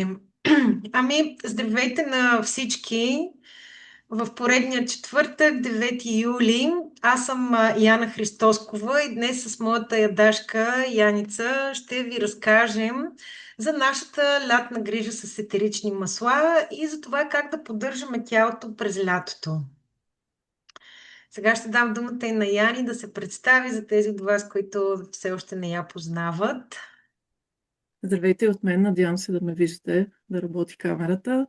Здравейте! Здравейте на всички в поредния четвъртък, 9 юли. Аз съм Яна Христоскова и днес с моята ядашка Яница ще ви разкажем за нашата лятна грижа с етерични масла и за това как да поддържаме тялото през лятото. Сега ще дам думата и на Яни да се представи за тези от вас, които все още не я познават. Здравейте от мен, надявам се да ме виждате, да работи камерата.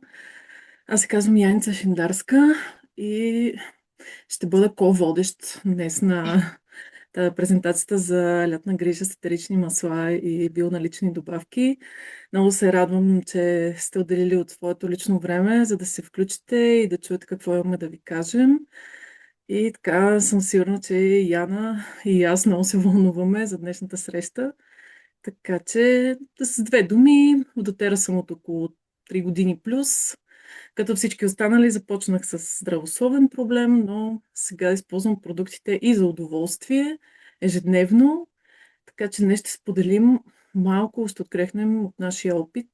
Аз се казвам Яница Шиндарска и ще бъда ко-водещ днес на презентацията за лятна грижа с етерични масла и бионалични добавки. Много се радвам, че сте отделили от своето лично време, за да се включите и да чуете какво имаме да ви кажем. И така съм сигурна, че Яна и аз много се вълнуваме за днешната среща. Така че с две думи, в дотера съм от около 3 години плюс. Като всички останали, започнах с здравословен проблем, но сега използвам продуктите и за удоволствие, ежедневно. Така че днес ще споделим малко, ще открехнем от нашия опит.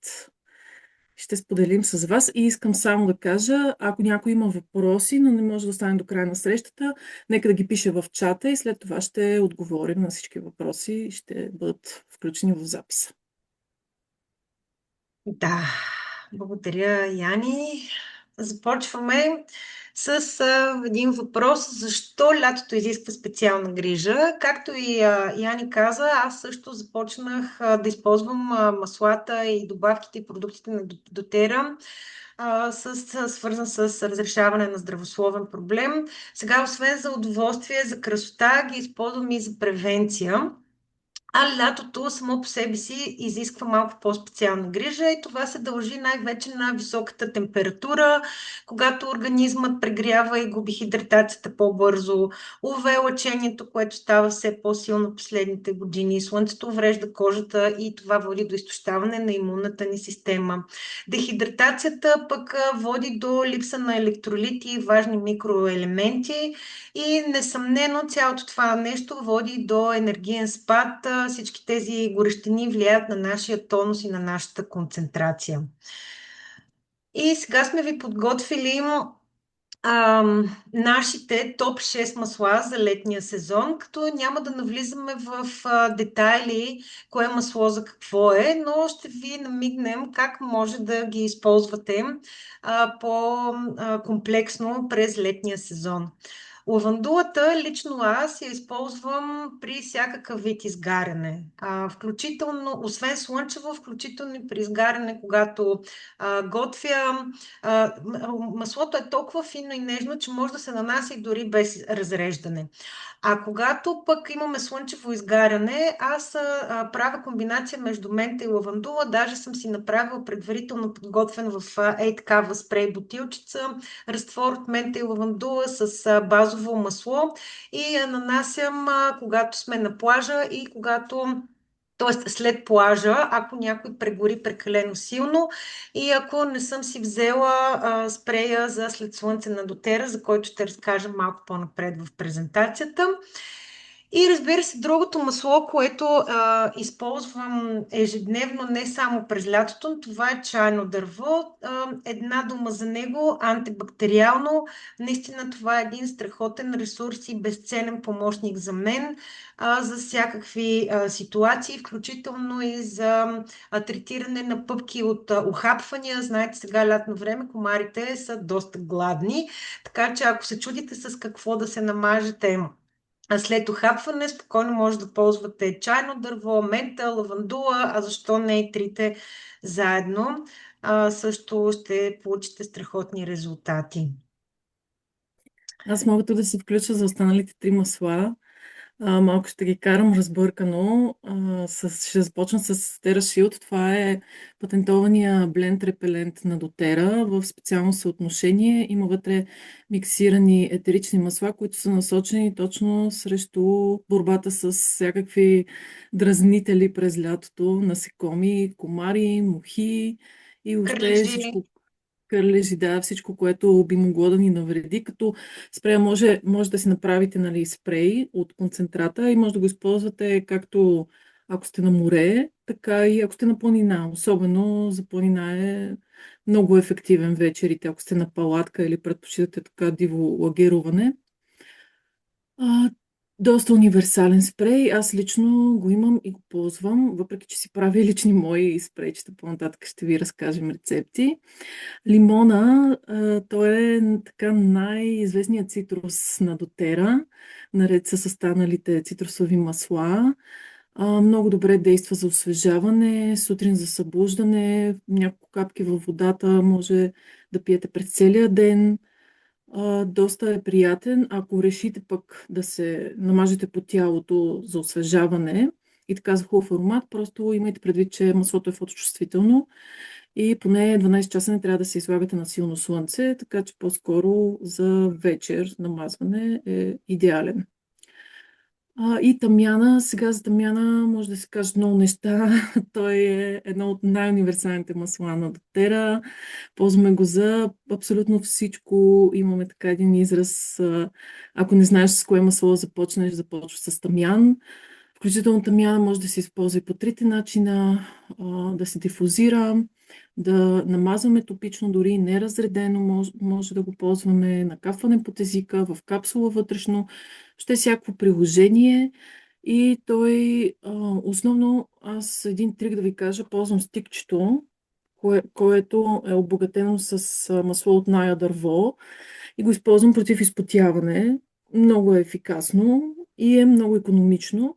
Ще споделим с вас и искам само да кажа, ако някой има въпроси, но не може да остане до края на срещата, нека да ги пише в чата и след това ще отговорим на всички въпроси и ще бъдат включени в записа. Да, благодаря, Яни. Започваме с един въпрос. Защо лятото изисква специална грижа? Както и Яни каза, аз също започнах да използвам маслата и добавките и продуктите на дотера, свързан с разрешаване на здравословен проблем. Сега, освен за удоволствие, за красота, ги използвам и за превенция. Лятото само по себе си изисква малко по-специална грижа и това се дължи най-вече на високата температура, когато организмът прегрява и губи хидратацията по-бързо, UV-лъчението, което става все по-силно последните години, слънцето уврежда кожата и това води до изтощаване на имунната ни система. Дехидратацията пък води до липса на електролити и важни микроелементи и несъмнено цялото това нещо води до енергиен спад. Всички тези горещини влияят на нашия тонус и на нашата концентрация. И сега сме ви подготвили нашите топ 6 масла за летния сезон, като няма да навлизаме в детайли кое масло за какво е, но ще ви намигнем как може да ги използвате по-комплексно през летния сезон. Лавандулата лично аз я използвам при всякакъв вид изгаряне. Включително, освен слънчево, включително и при изгаряне, когато готвя. Маслото е толкова финно и нежно, че може да се нанася и дори без разреждане. А когато пък имаме слънчево изгаряне, аз правя комбинация между мента и лавандула. Даже съм си направила предварително подготвен в такава спрей бутилчица разтвор от мента и лавандула с базово масло и я нанасям когато сме на плажа и когато, т.е. след плажа, ако някой прегори прекалено силно и ако не съм си взела спрея за след слънце на дотера, за който ще разкажа малко по-напред в презентацията. И разбира се, другото масло, което използвам ежедневно, не само през лятото, това е чайно дърво. Една дума за него, антибактериално. Наистина това е един страхотен ресурс и безценен помощник за мен, за всякакви ситуации, включително и за третиране на пъпки от ухапвания. Знаете, сега лятно време комарите са доста гладни, така че ако се чудите с какво да се намажете след ухапване, спокойно може да ползвате чайно дърво, мента, лавандула, а защо не и трите заедно. Също ще получите страхотни резултати. Аз мога тук да се включа за останалите 3 масла. Малко ще ги карам разбъркано. Ще започна с TerraShield. Това е патентования бленд репелент на дотера в специално съотношение. Има вътре миксирани етерични масла, които са насочени точно срещу борбата с всякакви дразнители през лятото, насекоми, комари, мухи и въобще Кърлежи. всичко, кърлежи, да, всичко, което би могло да ни навреди, като спрея може да си направите, нали, спрей от концентрата и може да го използвате както ако сте на море, така и ако сте на планина. Особено за планина е много ефективен вечерите, ако сте на палатка или предпочитате така диво лагеруване. А, доста универсален спрей. Аз лично го имам и го ползвам, въпреки че си правя лични мои спрейчета. По-нататък ще ви разкажем рецепти. Лимона, той е така най-известният цитрус на дотера, наред с останалите цитрусови масла. Много добре действа за освежаване, сутрин за събуждане, няколко капки във водата може да пиете през целия ден. Доста е приятен. Ако решите пък да се намажете по тялото за освежаване и така за хубав аромат, просто имайте предвид, че маслото е фоточувствително и поне 12 часа не трябва да се излагате на силно слънце, така че по-скоро за вечер намазване е идеален. И тамяна, сега за тамяна може да се каже много неща. Той е едно от най-универсалните масла на дотера. Ползваме го за абсолютно всичко. Имаме така един израз. Ако не знаеш с кое масло да започнеш, започва с тамян. Включително тамяна може да се използва и по трите начина. Да се дифузира, да намазваме топично, дори неразредено може да го ползваме, накапване под езика, в капсула вътрешно, ще е всяко приложение. И той, основно, аз един трик да ви кажа, ползвам стикчето, което е обогатено с масло от ная дърво и го използвам против изпотяване. Много е ефикасно и е много икономично,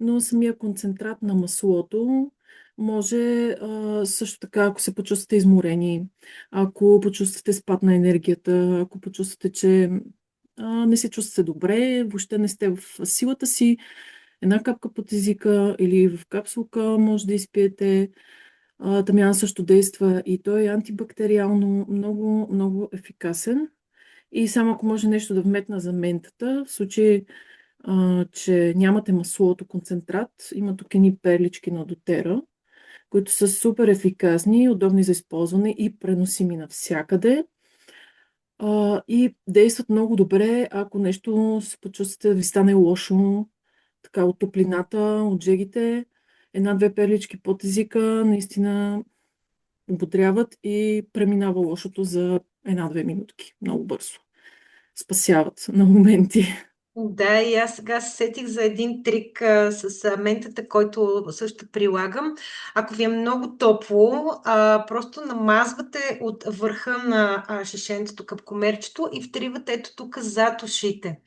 но самия концентрат на маслото може също така, ако се почувствате изморени, ако почувствате спад на енергията, ако почувствате, че не се чувствате добре, въобще не сте в силата си, една капка под езика или в капсулка може да изпиете. Тамян също действа и той е антибактериално много, много ефикасен. И само ако може нещо да вметна за ментата, в случай, че нямате маслото концентрат, има тук едни перлички на дотера, които са супер ефикасни, удобни за използване и преносими навсякъде. И действат много добре, ако нещо се почувствате да ви стане лошо, така от топлината, от жегите. Една-две перлички под езика наистина ободряват и преминава лошото за една-две минутки. Много бързо. Спасяват на моменти. Да, и аз сега се сетих за един трик с ментата, който също прилагам. Ако ви е много топло, просто намазвате от върха на шишенцето, капкомерчето и втривате ето тук зад ушите.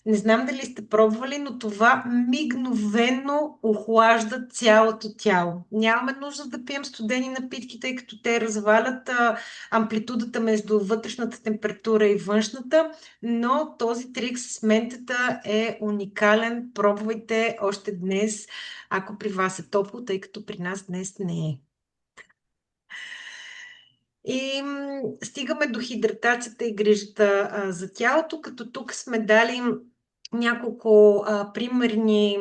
Не знам дали сте пробвали, но това мигновено охлажда цялото тяло. Нямаме нужда да пием студени напитки, тъй като те развалят амплитудата между вътрешната температура и външната, но този трик с ментата е уникален. Пробвайте още днес, ако при вас е топло, тъй като при нас днес не е. И стигаме до хидратацията и грижата за тялото, като тук сме дали няколко примерни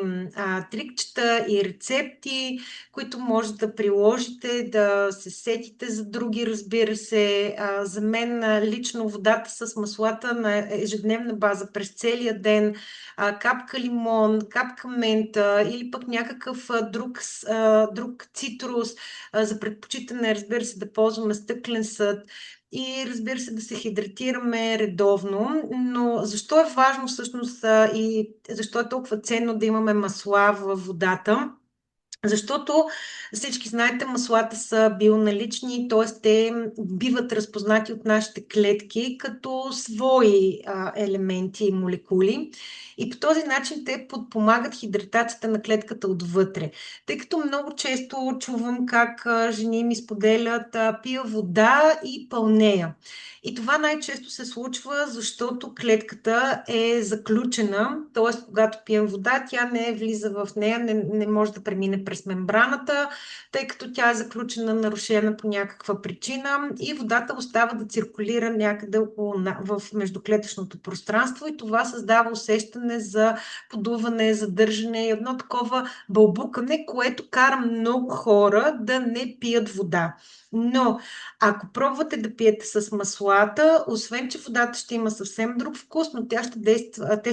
трикчета и рецепти, които може да приложите, да се сетите за други, разбира се. За мен лично водата с маслата на ежедневна база през целия ден, капка лимон, капка мента или пък някакъв друг цитрус, за предпочитане, разбира се, да ползваме стъклен съд и разбира се да се хидратираме редовно. Но защо е важно всъщност и защо е толкова ценно да имаме масла във водата? Защото всички знаете, маслата са бионалични, т.е. те биват разпознати от нашите клетки като свои елементи и молекули. И по този начин те подпомагат хидратацията на клетката отвътре. Тъй като много често чувам как жени ми споделят пия вода и пълнея. И това най-често се случва, защото клетката е заключена, т.е. когато пием вода, тя не влиза в нея, не може да премине през мембраната, тъй като тя е заключена, нарушена по някаква причина и водата остава да циркулира някъде в междуклетъчното пространство и това създава усещане за подуване, задържане и едно такова бълбукане, което кара много хора да не пият вода. Но ако пробвате да пиете с маслата, освен че водата ще има съвсем друг вкус, но те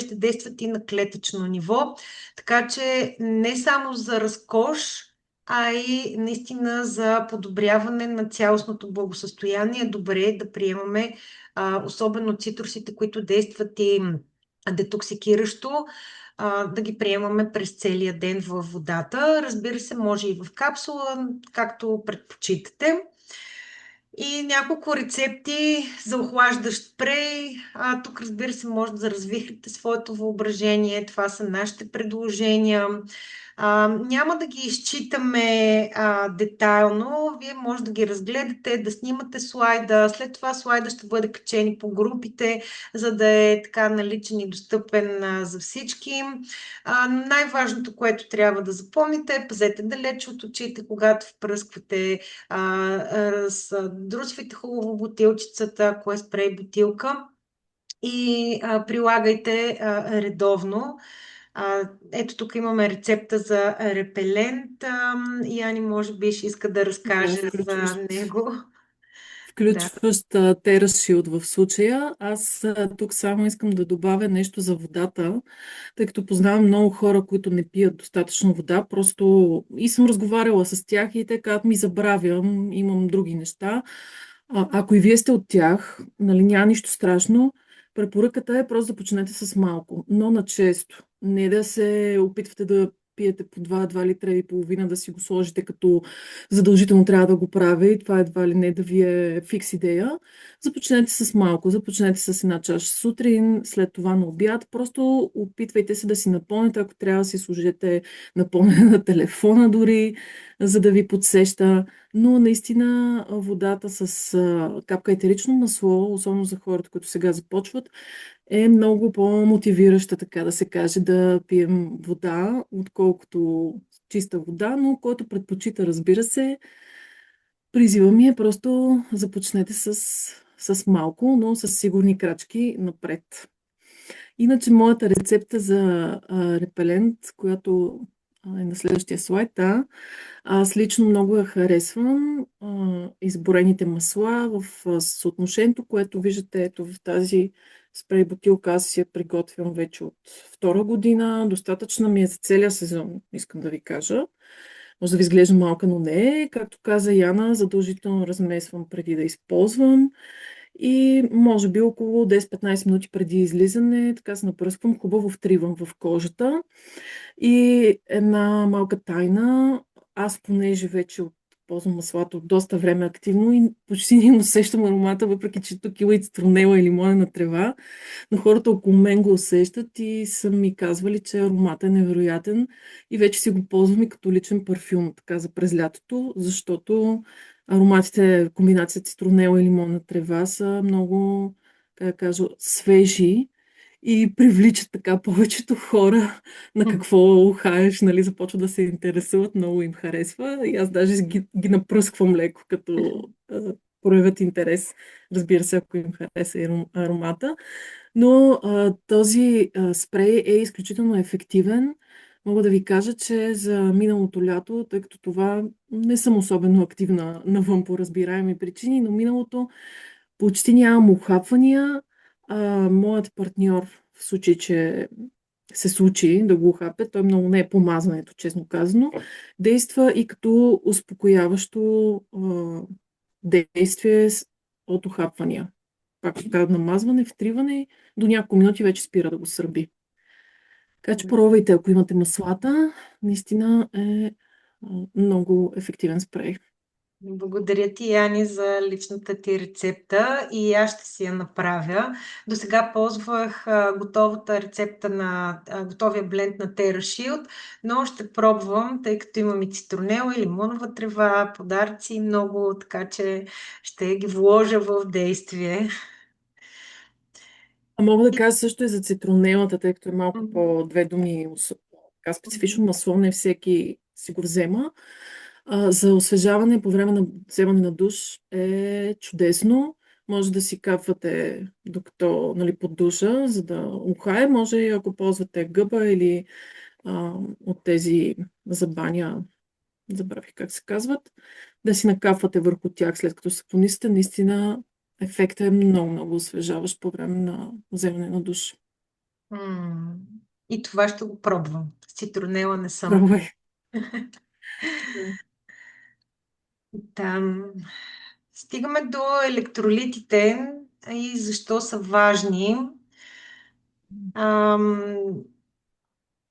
ще действат и на клетъчно ниво. Така че не само за разкош, а и наистина за подобряване на цялостното благосъстояние. Добре е да приемаме особено цитрусите, които действат и детоксикиращо, да ги приемаме през целия ден във водата. Разбира се, може и в капсула, както предпочитате. И няколко рецепти за охлаждащ спрей. Тук, разбира се, може да развихрите своето въображение. Това са нашите предложения. Няма да ги изчитаме детайлно. Вие може да ги разгледате, да снимате слайда. След това слайда ще бъде качен и по групите, за да е така наличен и достъпен за всички. Най-важното, което трябва да запомните, е пазете далеч от очите, когато впръсквате, друсвайте хубаво бутилчицата, ако е спрей бутилка, и прилагайте редовно. Ето тук имаме рецепта за репелент. Яни може би ще иска да Да, разкаже за включващ него. Да. включващ TerraShield в случая. Аз тук само искам да добавя нещо за водата, тъй като познавам много хора, които не пият достатъчно вода. Просто и съм разговаряла с тях и те казват ми забравям, имам други неща. Ако и вие сте от тях, нали, няма нищо страшно. Препоръката е просто да почнете с малко, но на често. Не да се опитвате да пиете по 2 литра и половина, да си го сложите като задължително трябва да го правя и това едва ли не да ви е фикс идея. Започнете с малко, започнете с една чаша сутрин, след това на обяд. Просто опитвайте се да си напълните, ако трябва да си служите напълнене на телефона дори, за да ви подсеща. Но наистина водата с капка етерично масло, особено за хората, които сега започват, е много по-мотивираща, така да се каже, да пием вода, отколкото чиста вода, но който предпочита, разбира се, призива ми е просто започнете с малко, но с сигурни крачки напред. Иначе моята рецепта за репелент, която е на следващия слайд, аз лично много я харесвам. Изборените масла в съотношението, което виждате ето в тази спрей бутилка, аз си я приготвям вече от втора година. Достатъчна ми е за целия сезон, искам да ви кажа. Може да ви изглежда малка, но не е. Както каза Яна, задължително размесвам преди да използвам. И може би около 10-15 минути преди излизане, така се напръсквам, хубаво втривам в кожата. И една малка тайна, аз понеже вече ползвам маслото от доста време активно и почти не усещам аромата, въпреки че тук има и цитронела и лимонена трева, но хората около мен го усещат и са ми казвали, че ароматът е невероятен и вече си го ползвам и като личен парфюм, така за през лятото, защото ароматите, комбинация цитронела и лимонна трева са много, как да кажа, свежи и привличат така повечето хора на какво ухаеш, нали, започват да се интересуват, много им харесва и аз даже ги напръсквам леко, като проявят интерес, разбира се, ако им хареса и аромата. Но този спрей е изключително ефективен. Мога да ви кажа, че за миналото лято, тъй като това не съм особено активна навън по разбираеми причини, но миналото почти нямам ухапвания. Моят партньор, в случай, че се случи да го ухапе, той много не е помазването, честно казано, действа и като успокояващо действие от ухапвания. Пак така намазване, втриване, до няколко минути вече спира да го сърби. Така че пробвайте, ако имате маслата, наистина е много ефективен спрей. Благодаря ти, Яни, за личната ти рецепта и аз ще си я направя. До сега ползвах готовата рецепта на готовия бленд на TerraShield, но ще пробвам, тъй като имам и цитронела и лимонова трева, подаръци и много, така че ще ги вложа в действие. Мога да кажа също и за цитронелата, тъй като е малко Мгм. по две думи, така специфично масло, не всеки си го взема. За освежаване по време на вземане на душ е чудесно. Може да си капвате докато, нали, под душа, за да ухае. Може и ако ползвате гъба или от тези за баня, забравих как се казват, да си накапвате върху тях след като се понисите. Наистина ефектът е много, много освежаващ по време на вземане на душ. М. И това ще го пробвам. С цитронела не съм. Пробвай. Да. Там стигаме до електролитите и защо са важни. Ам,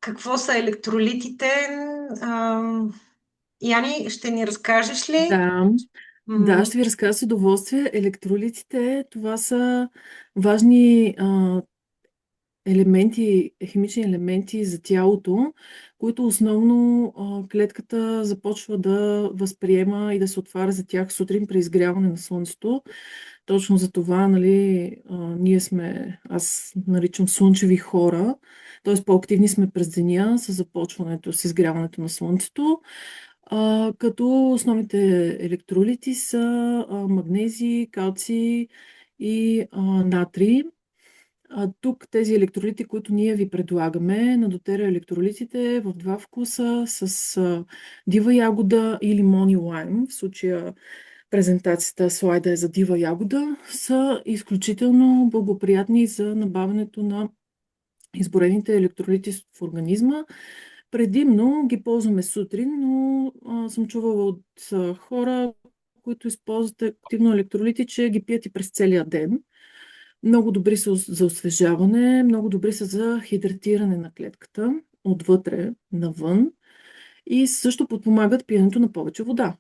какво са електролитите? Ам, Яни, ще ни разкажеш ли? Да, да, М, ще ви разкажа с удоволствие. Електролитите, това са важни елементи, химични елементи за тялото, които основно клетката започва да възприема и да се отваря за тях сутрин при изгряване на слънцето. Точно за това, нали, ние сме, аз наричам слънчеви хора, т.е. по-активни сме през деня с започването, с изгряването на слънцето. Като основните електролити са магнезий, калций и натрий. Тук тези електролити, които ние ви предлагаме, на дотера електролитите в два вкуса с дива ягода и лимон и лайм. В случая презентацията, слайда е за дива ягода, са изключително благоприятни за набавянето на изборените електролити в организма. Предимно ги ползваме сутрин, но съм чувала от хора, които използват активно електролити, че ги пият и през целия ден. Много добри са за освежаване, много добри са за хидратиране на клетката отвътре навън и също подпомагат пиенето на повече вода.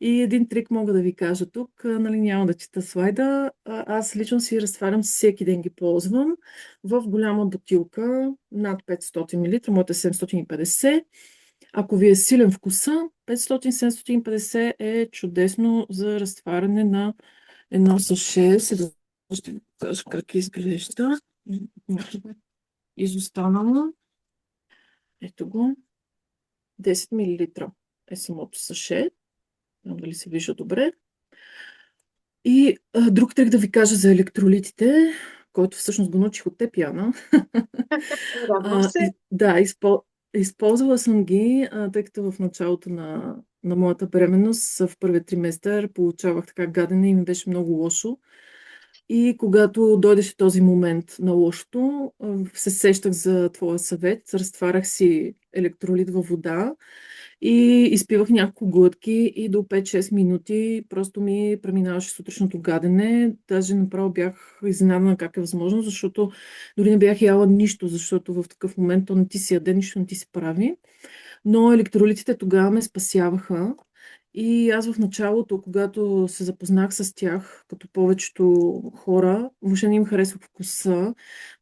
И един трик мога да ви кажа тук, нали, няма да чета слайда. Аз лично си разтварям, всеки ден ги ползвам в голяма бутилка над 500 мл, моята е 750. Ако ви е силен вкуса, 500-750 е чудесно за разтваряне на едно саше. Сега ще ви кажа как изглежда. Изостанало. Ето го. 10 мл е самото саше. Не знам дали се вижда добре. И друг трик да ви кажа за електролитите, който всъщност го научих от теб, Яна. Радвам се. Да, използвала съм ги, тъй като в началото на моята бременност, в първия триместър, получавах така гадене и ми беше много лошо. И когато дойдеше този момент на лошото, се сещах за твоя съвет, разтварях си електролит във вода и изпивах няколко глътки и до 5-6 минути просто ми преминаваше сутрешното гадене. Даже направо бях изненадана как е възможно, защото дори не бях яла нищо, защото в такъв момент то не ти си яде, нищо не ти се прави. Но електролитите тогава ме спасяваха. И аз в началото, когато се запознах с тях, като повечето хора, въобще не им харесва вкуса.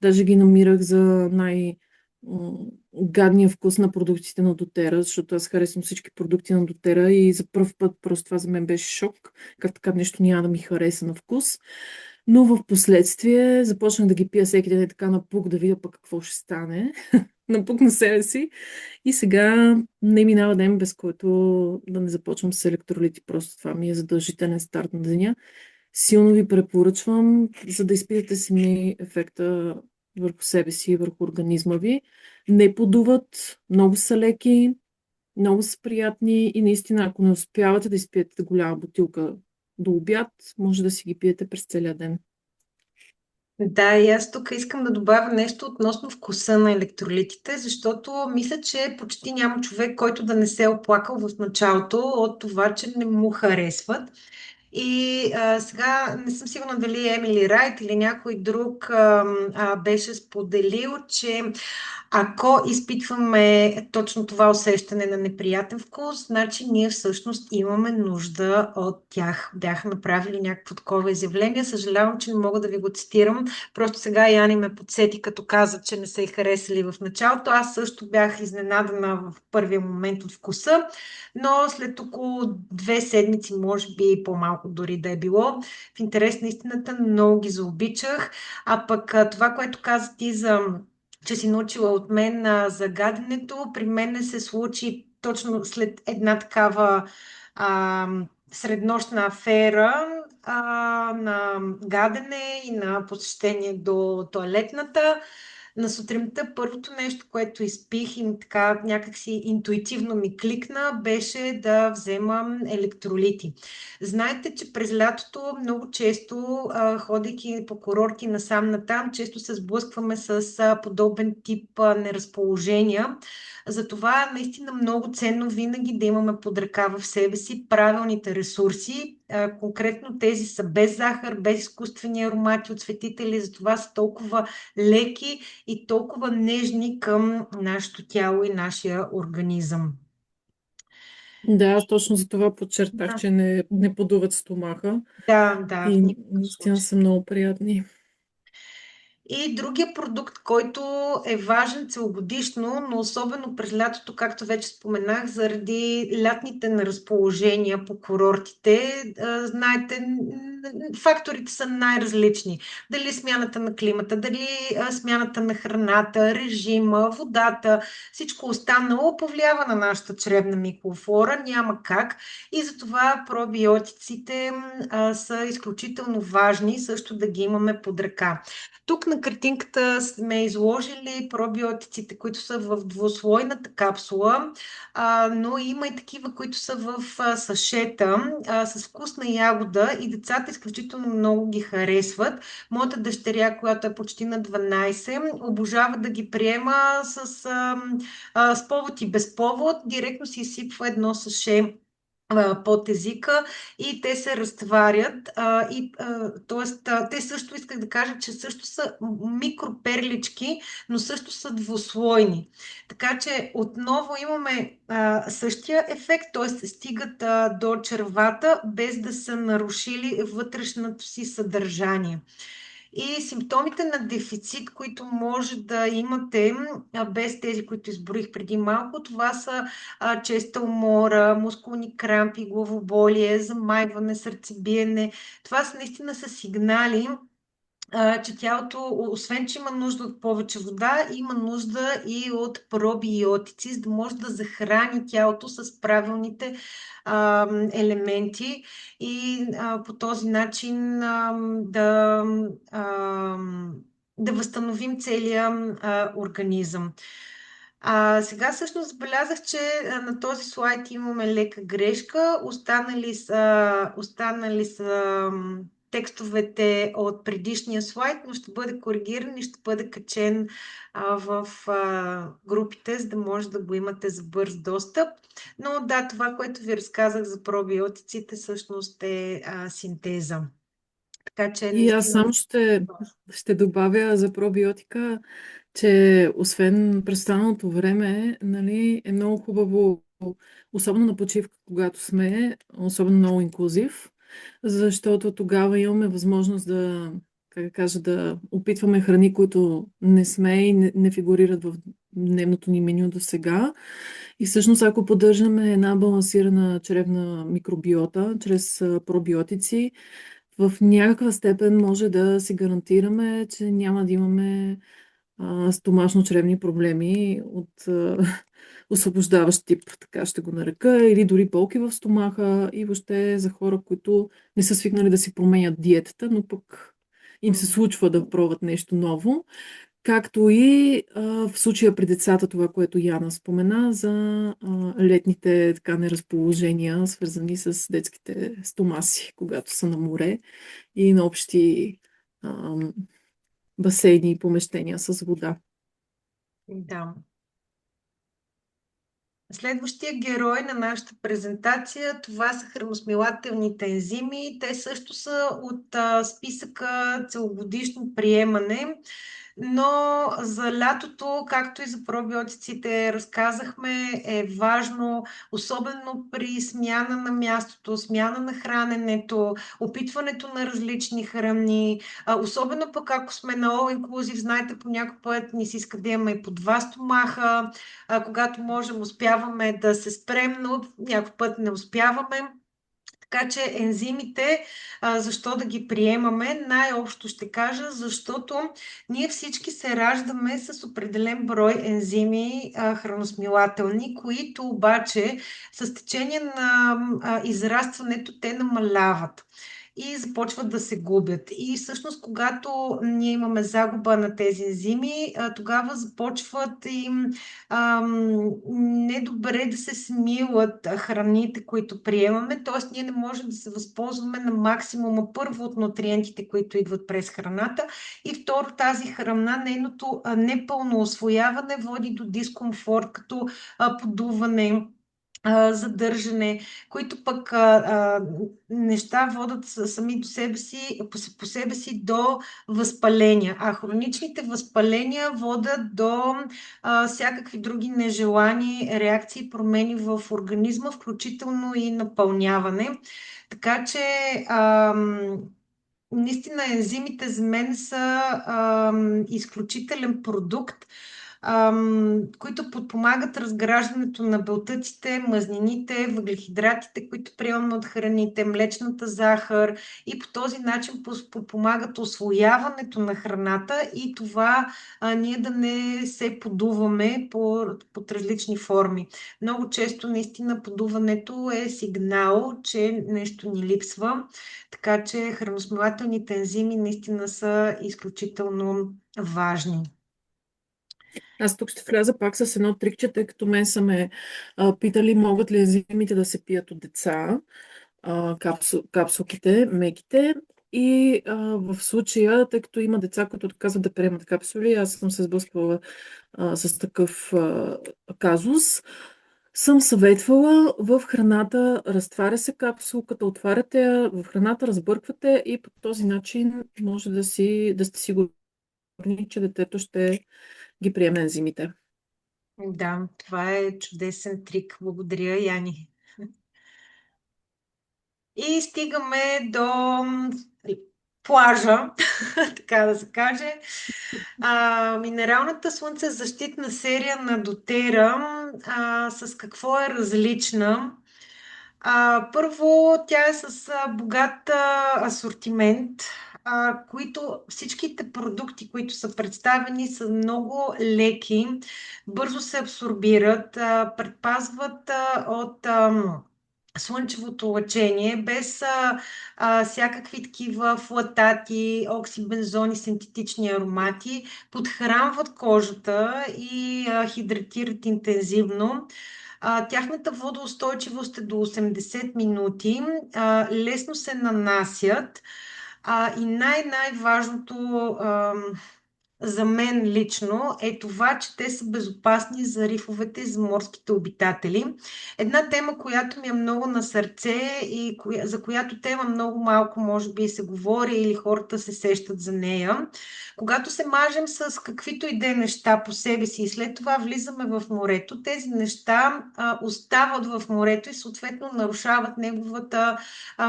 Даже ги намирах за най-гадния вкус на продуктите на Дотера, защото аз харесвам всички продукти на Дотера и за първ път просто това за мен беше шок, как така нещо няма да ми хареса на вкус. Но в последствие започнах да ги пия всеки ден и така напук да видя пък какво ще стане. Напук на себе си. И сега не минава ден, без който да не започвам с електролити. Просто това ми е задължителен старт на деня. Силно ви препоръчвам, за да изпитате сами ефекта върху себе си и върху организма ви. Не подуват, много са леки, много са приятни и наистина, ако не успявате да изпиете голяма бутилка до обяд, може да си ги пиете през целия ден. Да, и аз тук искам да добавя нещо относно вкуса на електролитите, защото мисля, че почти няма човек, който да не се е оплакал в началото от това, че не му харесват. И сега не съм сигурна дали Емили Райт или някой друг беше споделил, че ако изпитваме точно това усещане на неприятен вкус, значи ние всъщност имаме нужда от тях. Бяха направили някакво такова изявление. Съжалявам, че не мога да ви го цитирам. Просто сега Яни ме подсети, като каза, че не са и харесали в началото. Аз също бях изненадана в първия момент от вкуса, но след около 2 седмици, може би и по-малко дори да е било, в интерес на истината много ги заобичах. А пък това, което каза ти за че си научила от мен за гаденето. При мен не се случи точно след една такава а, среднощна афера на гадене и на посещение до тоалетната. На сутринта първото нещо, което изпих и така някакси интуитивно ми кликна, беше да взема електролити. Знаете, че през лятото много често, ходейки по курорти насам натам, често се сблъскваме с подобен тип неразположения. Затова наистина много ценно винаги да имаме под ръка в себе си правилните ресурси. Конкретно тези са без захар, без изкуствени аромати, отсветители, затова са толкова леки и толкова нежни към нашето тяло и нашия организъм. Да, аз точно за това подчертах, Да, че не подуват стомаха да, в и никакъв наистина случай. са много приятни. И другия продукт, който е важен целогодишно, но особено през лятото, както вече споменах, заради лятните неразположения по курортите, знаете, факторите са най-различни. Дали смяната на климата, дали смяната на храната, режима, водата, всичко останало повлиява на нашата чревна микрофлора, няма как. И затова пробиотиците са изключително важни също да ги имаме под ръка. Тук на картинката сме изложили пробиотиците, които са в двуслойната капсула, но има и такива, които са в сашета с вкусна ягода и децата изключително много ги харесват. Моята дъщеря, която е почти на 12, обожава да ги приема с повод и без повод. Директно си изсипва едно саше под езика и те се разтварят. Те също исках да кажа, че също са микроперлички, но също са двуслойни. Така че отново имаме същия ефект, т.е. стигат до червата, без да са нарушили вътрешното си съдържание. И симптомите на дефицит, които може да имате, без тези, които изброих преди малко, това са честа умора, мускулни крампи, главоболие, замайване, сърцебиене. Това са наистина са сигнали, че тялото, освен че има нужда от повече вода, има нужда и от пробиотици, за да може да захрани тялото с правилните елементи и по този начин а, да възстановим целия организъм. Сега всъщност забелязах, че на този слайд имаме лека грешка. Останали са текстовете от предишния слайд, но ще бъде коригиран и ще бъде качен в групите, за да може да го имате за бърз достъп. Но да, това, което ви разказах за пробиотиците, всъщност е синтеза. Така че И аз наистина. само ще добавя за пробиотика, че освен през останалото време, нали, е много хубаво, особено на почивка, когато сме, особено много инклюзив, защото тогава имаме възможност да, как да кажа, да опитваме храни, които не сме и не фигурират в дневното ни меню до сега. И всъщност, ако поддържаме една балансирана чревна микробиота чрез пробиотици, в някаква степен може да си гарантираме, че няма да имаме стомашно-чревни проблеми от освобождаващ тип, така ще го нарека, или дори болки в стомаха и въобще за хора, които не са свикнали да си променят диетата, но пък им се случва да пробват нещо ново. Както и в случая при децата, това, което Яна спомена, за летните така неразположения, свързани с детските стомаси, когато са на море и на общи басейни и помещения с вода. Да. Следващия герой на нашата презентация, това са храносмилателните ензими. Те също са от списъка целогодишно приемане. Но за лятото, както и за пробиотиците, разказахме, е важно, особено при смяна на мястото, смяна на храненето, опитването на различни храни, особено пък ако сме на all inclusive, знаете, по някой път ни се иска да имаме и по два стомаха, когато можем, успяваме да се спрем, но някой път не успяваме. Така че ензимите, защо да ги приемаме? Най-общо ще кажа, защото ние всички се раждаме с определен брой ензими храносмилателни, които обаче с течение на израстването те намаляват. и започват да се губят. И всъщност, когато ние имаме загуба на тези ензими, тогава започват им недобре да се смилат храните, които приемаме, т.е. ние не можем да се възползваме на максимума първо от нутриентите, които идват през храната и второ тази храна, нейното непълно освояване води до дискомфорт, като подуване, задържане, които пък неща водят сами до себе си, по себе си до възпаления. А хроничните възпаления водят до всякакви други нежелани реакции, промени в организма, включително и напълняване. Така че наистина ензимите за мен са изключителен продукт, които подпомагат разграждането на белтъците, мазнините, въглехидратите, които приемаме от храните, млечната захар и по този начин подпомагат освояването на храната и това ние да не се подуваме под различни форми. Много често наистина подуването е сигнал, че нещо ни липсва, така че храносмилателните ензими наистина са изключително важни. Аз тук ще вляза пак с едно трикче, тъй като мен са ме питали, могат ли ензимите да се пият от деца, капсулките, меките. И в случая, тъй като има деца, които отказват да приемат капсули, аз съм се сблъсквала с такъв казус, съм съветвала в храната, разтваря се капсулката, отваряте я в храната, разбърквате и по този начин може да сте сигурни, че детето ще ги приеме ензимите. Да, това е чудесен трик. Благодаря, Яни. И стигаме до плажа, така да се каже. Минералната слънцезащитна серия на Дотера с какво е различна? Първо, тя е с богат асортимент, които всичките продукти, които са представени, са много леки, бързо се абсорбират, предпазват от слънчевото лъчение, без всякакви такива флатати, оксибензони, синтетични аромати, подхранват кожата и хидратират интензивно. Тяхната водоустойчивост е до 80 минути, лесно се нанасят и най-важното за мен лично е това, че те са безопасни за рифовете и за морските обитатели. Една тема, която ми е много на сърце и за която тема много малко може би се говори или хората се сещат за нея. Когато се мажем с каквито и да е неща по себе си и след това влизаме в морето, тези неща остават в морето и съответно нарушават неговата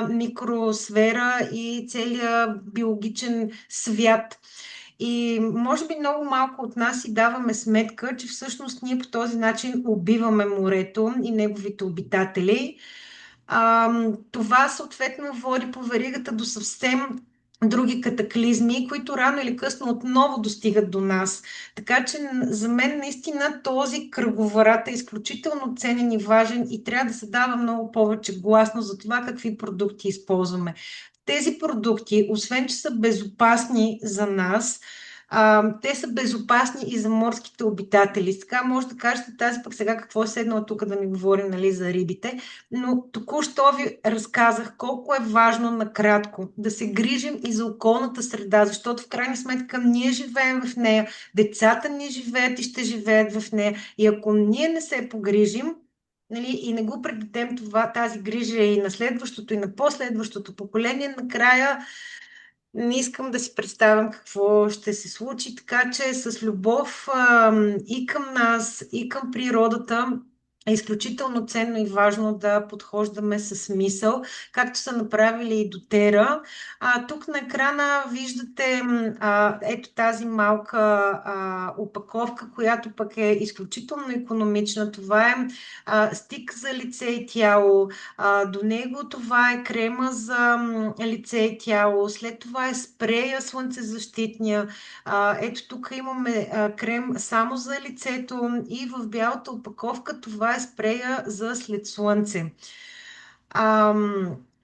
микросфера и целият биологичен свят. И може би много малко от нас си даваме сметка, че всъщност ние по този начин убиваме морето и неговите обитатели. Това съответно води по веригата до съвсем други катаклизми, които рано или късно отново достигат до нас. Така че за мен наистина този кръговрат е изключително ценен и важен и трябва да се дава много повече гласно за това какви продукти използваме. Тези продукти, освен че са безопасни за нас, те са безопасни и за морските обитатели. Така може да кажете тази пък сега какво е седнала тук да ми говорим, нали, за рибите, но току-що ви разказах колко е важно накратко да се грижим и за околната среда, защото в крайна сметка ние живеем в нея, децата ни живеят и ще живеят в нея и ако ние не се погрижим, нали, и не го предадем тази грижа и на следващото, и на последващото поколение, накрая не искам да си представям какво ще се случи, така че с любов и към нас, и към природата е изключително ценно и важно да подхождаме с мисъл, както са направили и Дотера. Тук на екрана виждате ето тази малка опаковка, която пък е изключително икономична. Това е стик за лице и тяло. До него това е крема за лице и тяло. След това е спрея слънцезащитния. Ето тук имаме крем само за лицето и в бялата опаковка това е спрея за след слънце.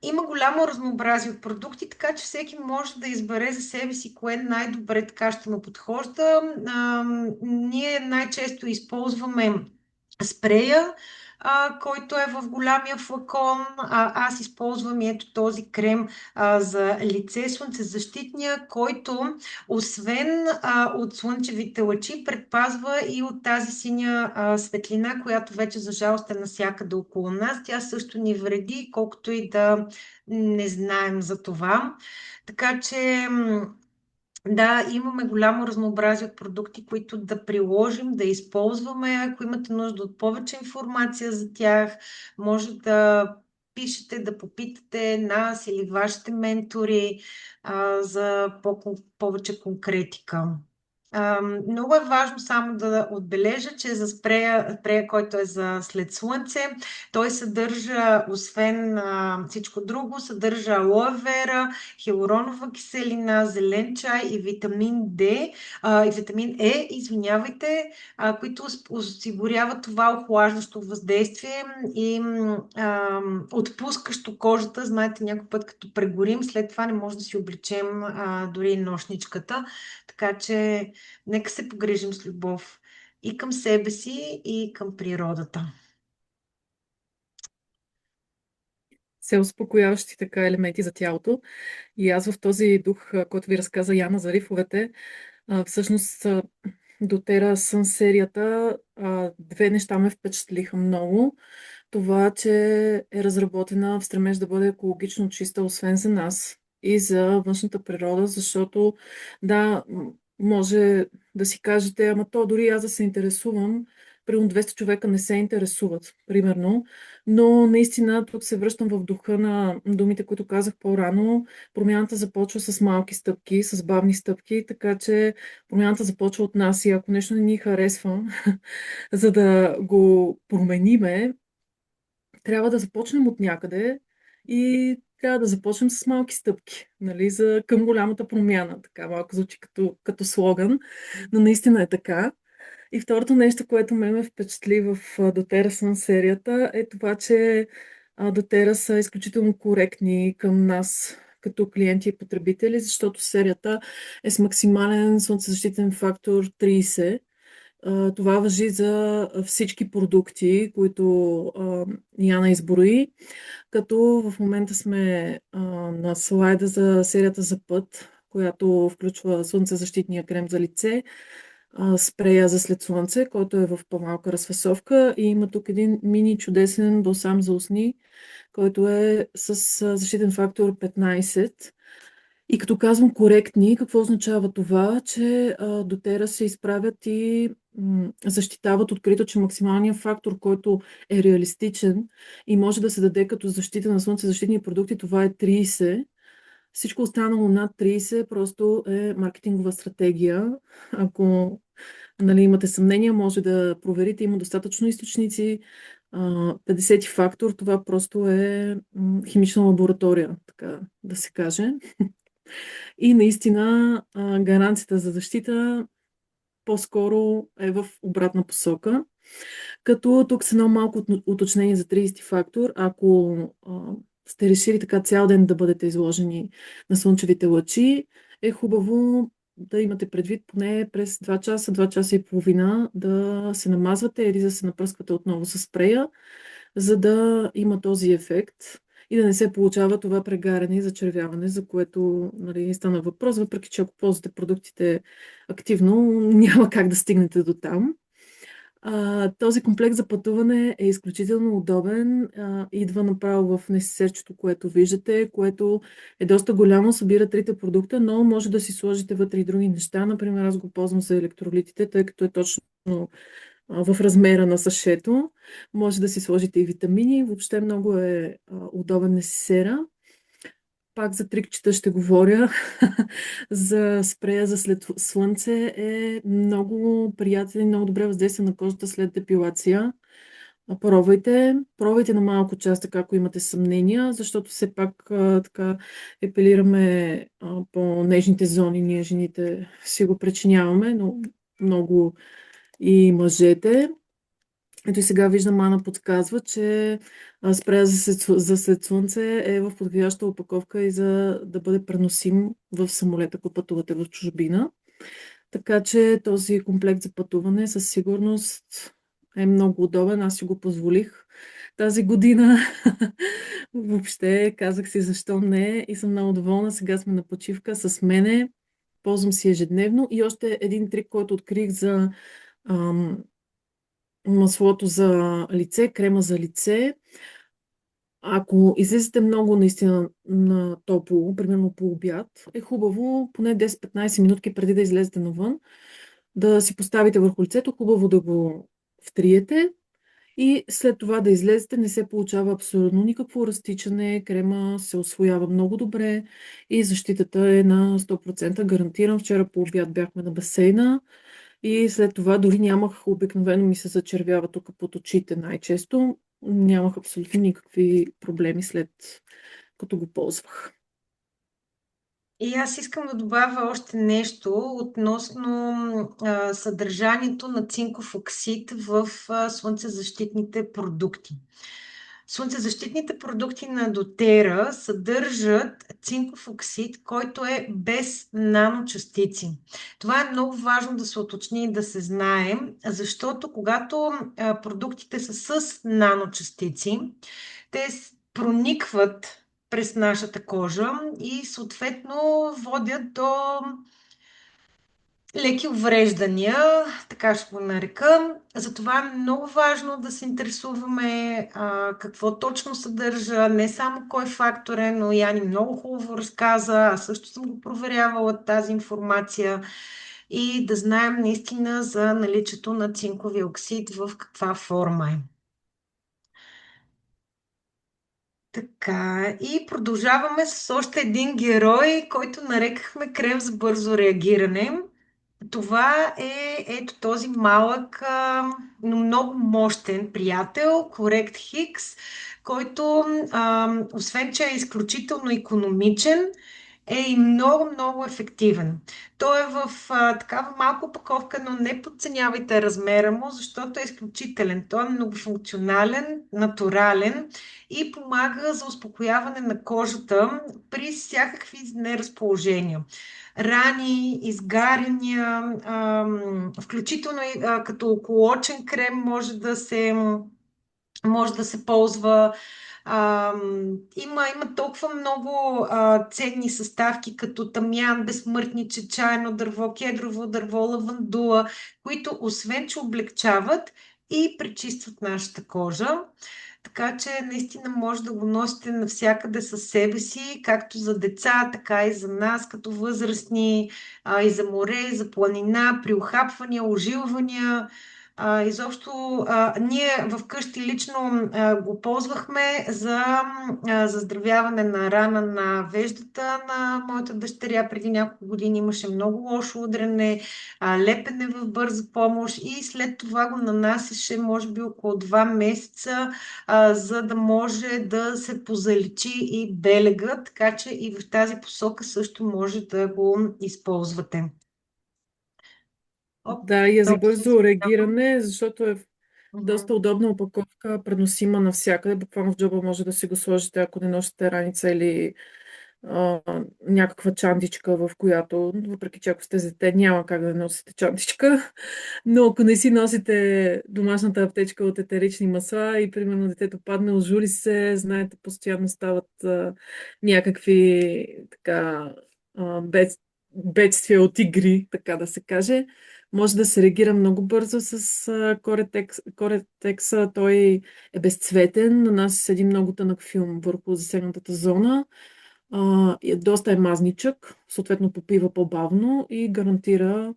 Има голямо разнообразие от продукти, така че всеки може да избере за себе си кое най-добре така ще му подхожда. Ние най-често използваме спрея, който е в голямия флакон. Аз използвам и ето този крем за лице, слънцезащитния, който освен от слънчевите лъчи, предпазва и от тази синя светлина, която вече за жалост е навсякъде около нас. Тя също ни вреди, колкото и да не знаем за това. Така че да, имаме голямо разнообразие от продукти, които да приложим, да използваме. Ако имате нужда от повече информация за тях, може да пишете, да попитате нас или вашите ментори за повече конкретика. Много е важно само да отбележа, че за спрея, който е за след слънце, той съдържа, освен всичко друго, съдържа алоe вера, хиалуронова киселина, зелен чай и витамин D, и витамин Е, извинявайте, които осигуряват това охлаждащо въздействие и отпускащо кожата. Знаете, някой път като прегорим, след това не може да си облечем дори нощничката. Така че нека се погрижим с любов и към себе си, и към природата. Все успокояващи така елементи за тялото. И аз в този дух, който ви разказа Яна за рифовете, всъщност до Тера Сън серията две неща ме впечатлиха много. Това, че е разработена в стремеж да бъде екологично чиста, освен за нас и за външната природа, защото да, може да си кажете, ама то дори аз да се интересувам, примерно 200 човека не се интересуват, примерно, но наистина тук се връщам в духа на думите, които казах по-рано. Промяната започва с малки стъпки, с бавни стъпки, така че промяната започва от нас и ако нещо не ни харесва, за да го промениме, трябва да започнем от някъде и трябва да започнем с малки стъпки, нали, към голямата промяна. Така малко звучи като слоган, но наистина е така. И второто нещо, което ме впечатли в доTERRA Sun серията е това, че доTERRA са изключително коректни към нас като клиенти и потребители, защото серията е с максимален слънцезащитен фактор 30. Това важи за всички продукти, които Яна изброи, като в момента сме на слайда за серията за път, която включва слънцезащитния крем за лице, спрея за след слънце, който е в по-малка разфасовка и има тук един мини чудесен балсам за устни, който е с защитен фактор 15. И като казвам коректни, какво означава това? Че доTERRA се изправят и защитават открито, че максималният фактор, който е реалистичен и може да се даде като защита на слънцезащитни продукти, това е 30. Всичко останало над 30 просто е маркетингова стратегия. Ако нали, имате съмнения, може да проверите. Има достатъчно източници. 50 фактор, това просто е химична лаборатория, така да се каже. И наистина гаранцията за защита по-скоро е в обратна посока. Като тук с едно малко уточнение за 30 фактор, ако сте решили така цял ден да бъдете изложени на слънчевите лъчи, е хубаво да имате предвид поне през 2 часа и половина да се намазвате или да се напръсквате отново с спрея, за да има този ефект и да не се получава това прегаряне и зачервяване, за което нали, стана въпрос, въпреки че ако ползвате продуктите активно, няма как да стигнете до там. Този комплект за пътуване е изключително удобен. Идва направо в несесерчето, което виждате, което е доста голямо, събира трите продукта, но може да си сложите вътре и други неща. Например, аз го ползвам за електролитите, тъй като е точно в размера на сашето. Може да си сложите и витамини. Въобще много е удобен несесера. Пак за трикчета ще говоря. За спрея за след слънце е много приятен и много добре въздействие на кожата след депилация. Пробвайте на малко част, ако имате съмнения, защото все пак така епилираме по нежните зони, ние жените си го причиняваме, но много и мъжете. Ето и сега виждам, Ана подсказва, че спрея за след слънце е в подходяща опаковка и за да бъде преносим в самолета, ако пътувате в чужбина. Така че този комплект за пътуване със сигурност е много удобен. Аз си го позволих тази година. Въобще казах си защо не и съм много доволна. Сега сме на почивка с мене. Ползвам си ежедневно. И още един трик, който открих за ам, маслото за лице, крема за лице. Ако излезете много наистина на топло, примерно по обяд, е хубаво поне 10-15 минутки преди да излезете навън, да си поставите върху лицето, хубаво да го втриете и след това да излезете. Не се получава абсолютно никакво разтичане, крема се усвоява много добре и защитата е на 100%, гарантирам. Вчера по обяд бяхме на басейна и след това дори нямах, обикновено ми се зачервява тук под очите най-често, нямах абсолютно никакви проблеми след като го ползвах. И аз искам да добавя още нещо относно съдържанието на цинков оксид в слънцезащитните продукти. Слънцезащитните продукти на Дотера съдържат цинков оксид, който е без наночастици. Това е много важно да се уточни и да се знае, защото когато продуктите са с наночастици, те проникват през нашата кожа и съответно водят до леки увреждания, така ще го нарека. Затова е много важно да се интересуваме какво точно съдържа, не само кой фактор е, но Яни много хубаво разказа, аз също съм го проверявала тази информация и да знаем наистина за наличието на цинкови оксид в каква форма е. Така, и продължаваме с още един герой, който нарекахме крем за бързо реагиране. Това е ето този малък, но много мощен приятел, Correct Hicks, който освен, че е изключително икономичен, е и много, много ефективен. Той е в такава малка опаковка, но не подценявайте размера му, защото е изключителен. Той е многофункционален, натурален и помага за успокояване на кожата при всякакви неразположения. Рани, изгаряния, включително и като околочен крем може да се ползва. Има толкова много ценни съставки, като тамян, безсмъртниче, чайно дърво, кедрово дърво, лавандула, които освен, че облегчават и пречистват нашата кожа. Така че наистина може да го носите навсякъде със себе си, както за деца, така и за нас, като възрастни, и за море, и за планина, при ухапвания, ожилвания. Изобщо ние вкъщи лично го ползвахме за заздравяване на рана на веждата на моята дъщеря. Преди няколко години имаше много лошо удрене, лепене в бърза помощ и след това го нанасяше може би около 2 месеца, за да може да се позаличи и белега, така че и в тази посока също може да го използвате. Оп, Да, и е за много се бързо извинявам. реагиране, защото е в Мгм. доста удобна опаковка, преносима навсякъде. Буквално в джоба може да си го сложите, ако не носите раница или а, някаква чантичка, в която, въпреки че ако сте дете, няма как да носите чантичка, но ако не си носите домашната аптечка от етерични масла и примерно детето падне, ожули се, знаете, постоянно стават някакви така бедствия от игри, така да се каже. Може да се реагира много бързо с Коретекса. Той е безцветен, нанася се един много тънък филм върху засегнатата зона. Доста е мазничък, съответно попива по-бавно и гарантира,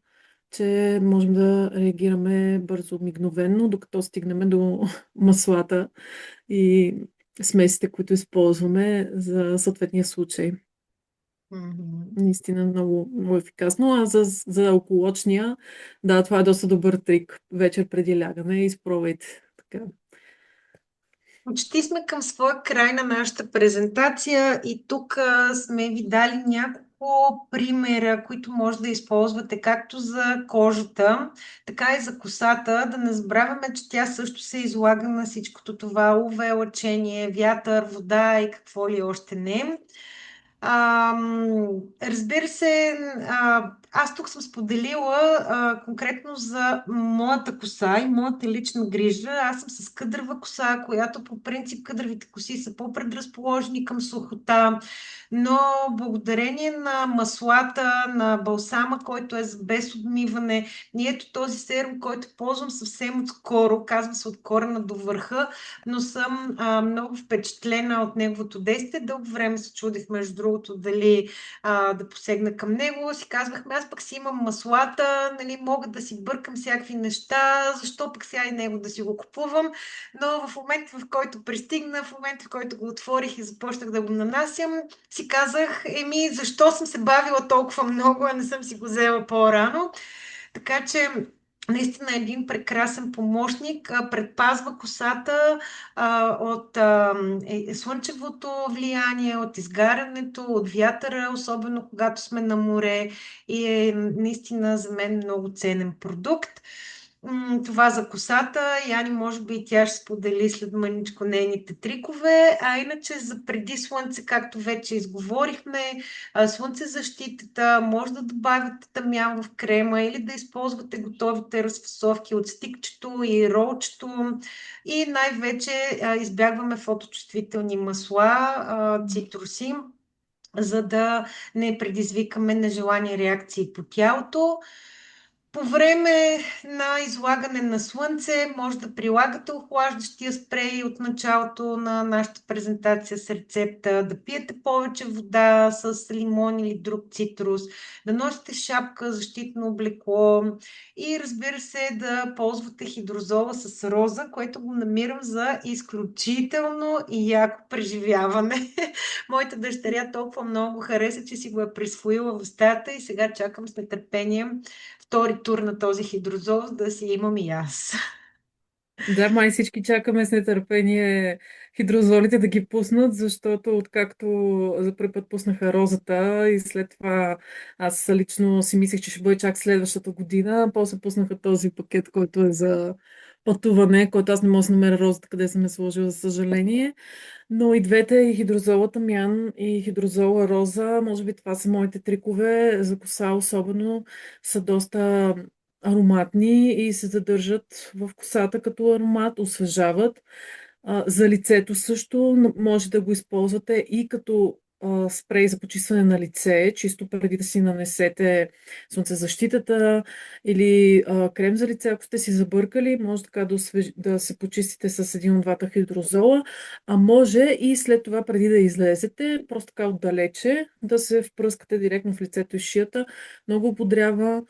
че можем да реагираме бързо, мигновенно, докато стигнем до маслата и смесите, които използваме за съответния случай. Мгм. Наистина много, много ефикасно. А за околочния, да, това е доста добър трик. Вечер преди лягане, изпробвайте. Така. Почти сме към своя край на нашата презентация и тук сме ви дали няколко няколко примера, които може да използвате както за кожата, така и за косата. Да не забравяме, че тя също се излага на всичкото това UV лъчение, вятър, вода и какво ли още не. Разбира се, аз тук съм споделила конкретно за моята коса и моята лична грижа. Аз съм с къдрава коса, която по принцип къдравите коси са по-предразположени към сухота, но благодарение на маслата, на балсама, който е без отмиване, и ето този серум, който ползвам съвсем отскоро, казва се от корена до върха, но съм много впечатлена от неговото действие. Дълго време се чудих, между другото, дали да посегна към него. Си казвахме, аз пък си имам маслата, нали, мога да си бъркам всякакви неща, защо пък сега и него да си го купувам. Но в момента, в който пристигна, в момента, в който го отворих и започнах да го нанасям, си казах, защо съм се бавила толкова много, а не съм си го взела по-рано. Така че наистина е един прекрасен помощник, предпазва косата от слънчевото влияние, от изгарянето, от вятъра, особено когато сме на море и е наистина за мен много ценен продукт. Това за косата. Яни, може би и тя ще сподели след мъничко нейните трикове. А иначе за преди слънце, както вече изговорихме, слънцезащитата, може да добавите тамян в крема или да използвате готовите разфасовки от стикчето и ролчето. И най-вече избягваме фоточувствителни масла, цитруси, за да не предизвикаме нежелани реакции по тялото. По време на излагане на слънце може да прилагате охлаждащия спрей от началото на нашата презентация с рецепта, да пиете повече вода с лимон или друг цитрус, да носите шапка, защитно облекло и разбира се да ползвате хидрозола с роза, което го намирам за изключително и яко преживяване. Моята дъщеря толкова много хареса, че си го е присвоила в стаята и сега чакам с нетърпение втори тур на този хидрозол, за да си имам и аз. Да, май всички чакаме с нетърпение хидрозолите да ги пуснат, защото откакто за първи път пуснаха розата и след това аз лично си мислех, че ще бъде чак следващата година, после пуснаха този пакет, който е за пътуване, който аз не мога да намеря розата, къде съм я сложила, за съжаление. Но и двете, и хидрозола тамян, и хидрозола роза, може би това са моите трикове за коса, особено са доста ароматни и се задържат в косата като аромат, освежават. За лицето също може да го използвате и като спрей за почистване на лице, чисто преди да си нанесете слънцезащитата или крем за лице, ако сте си забъркали, може така да се почистите с един от двата хидрозола, а може и след това преди да излезете, просто така отдалече, да се впръскате директно в лицето и шията. Много ободрява,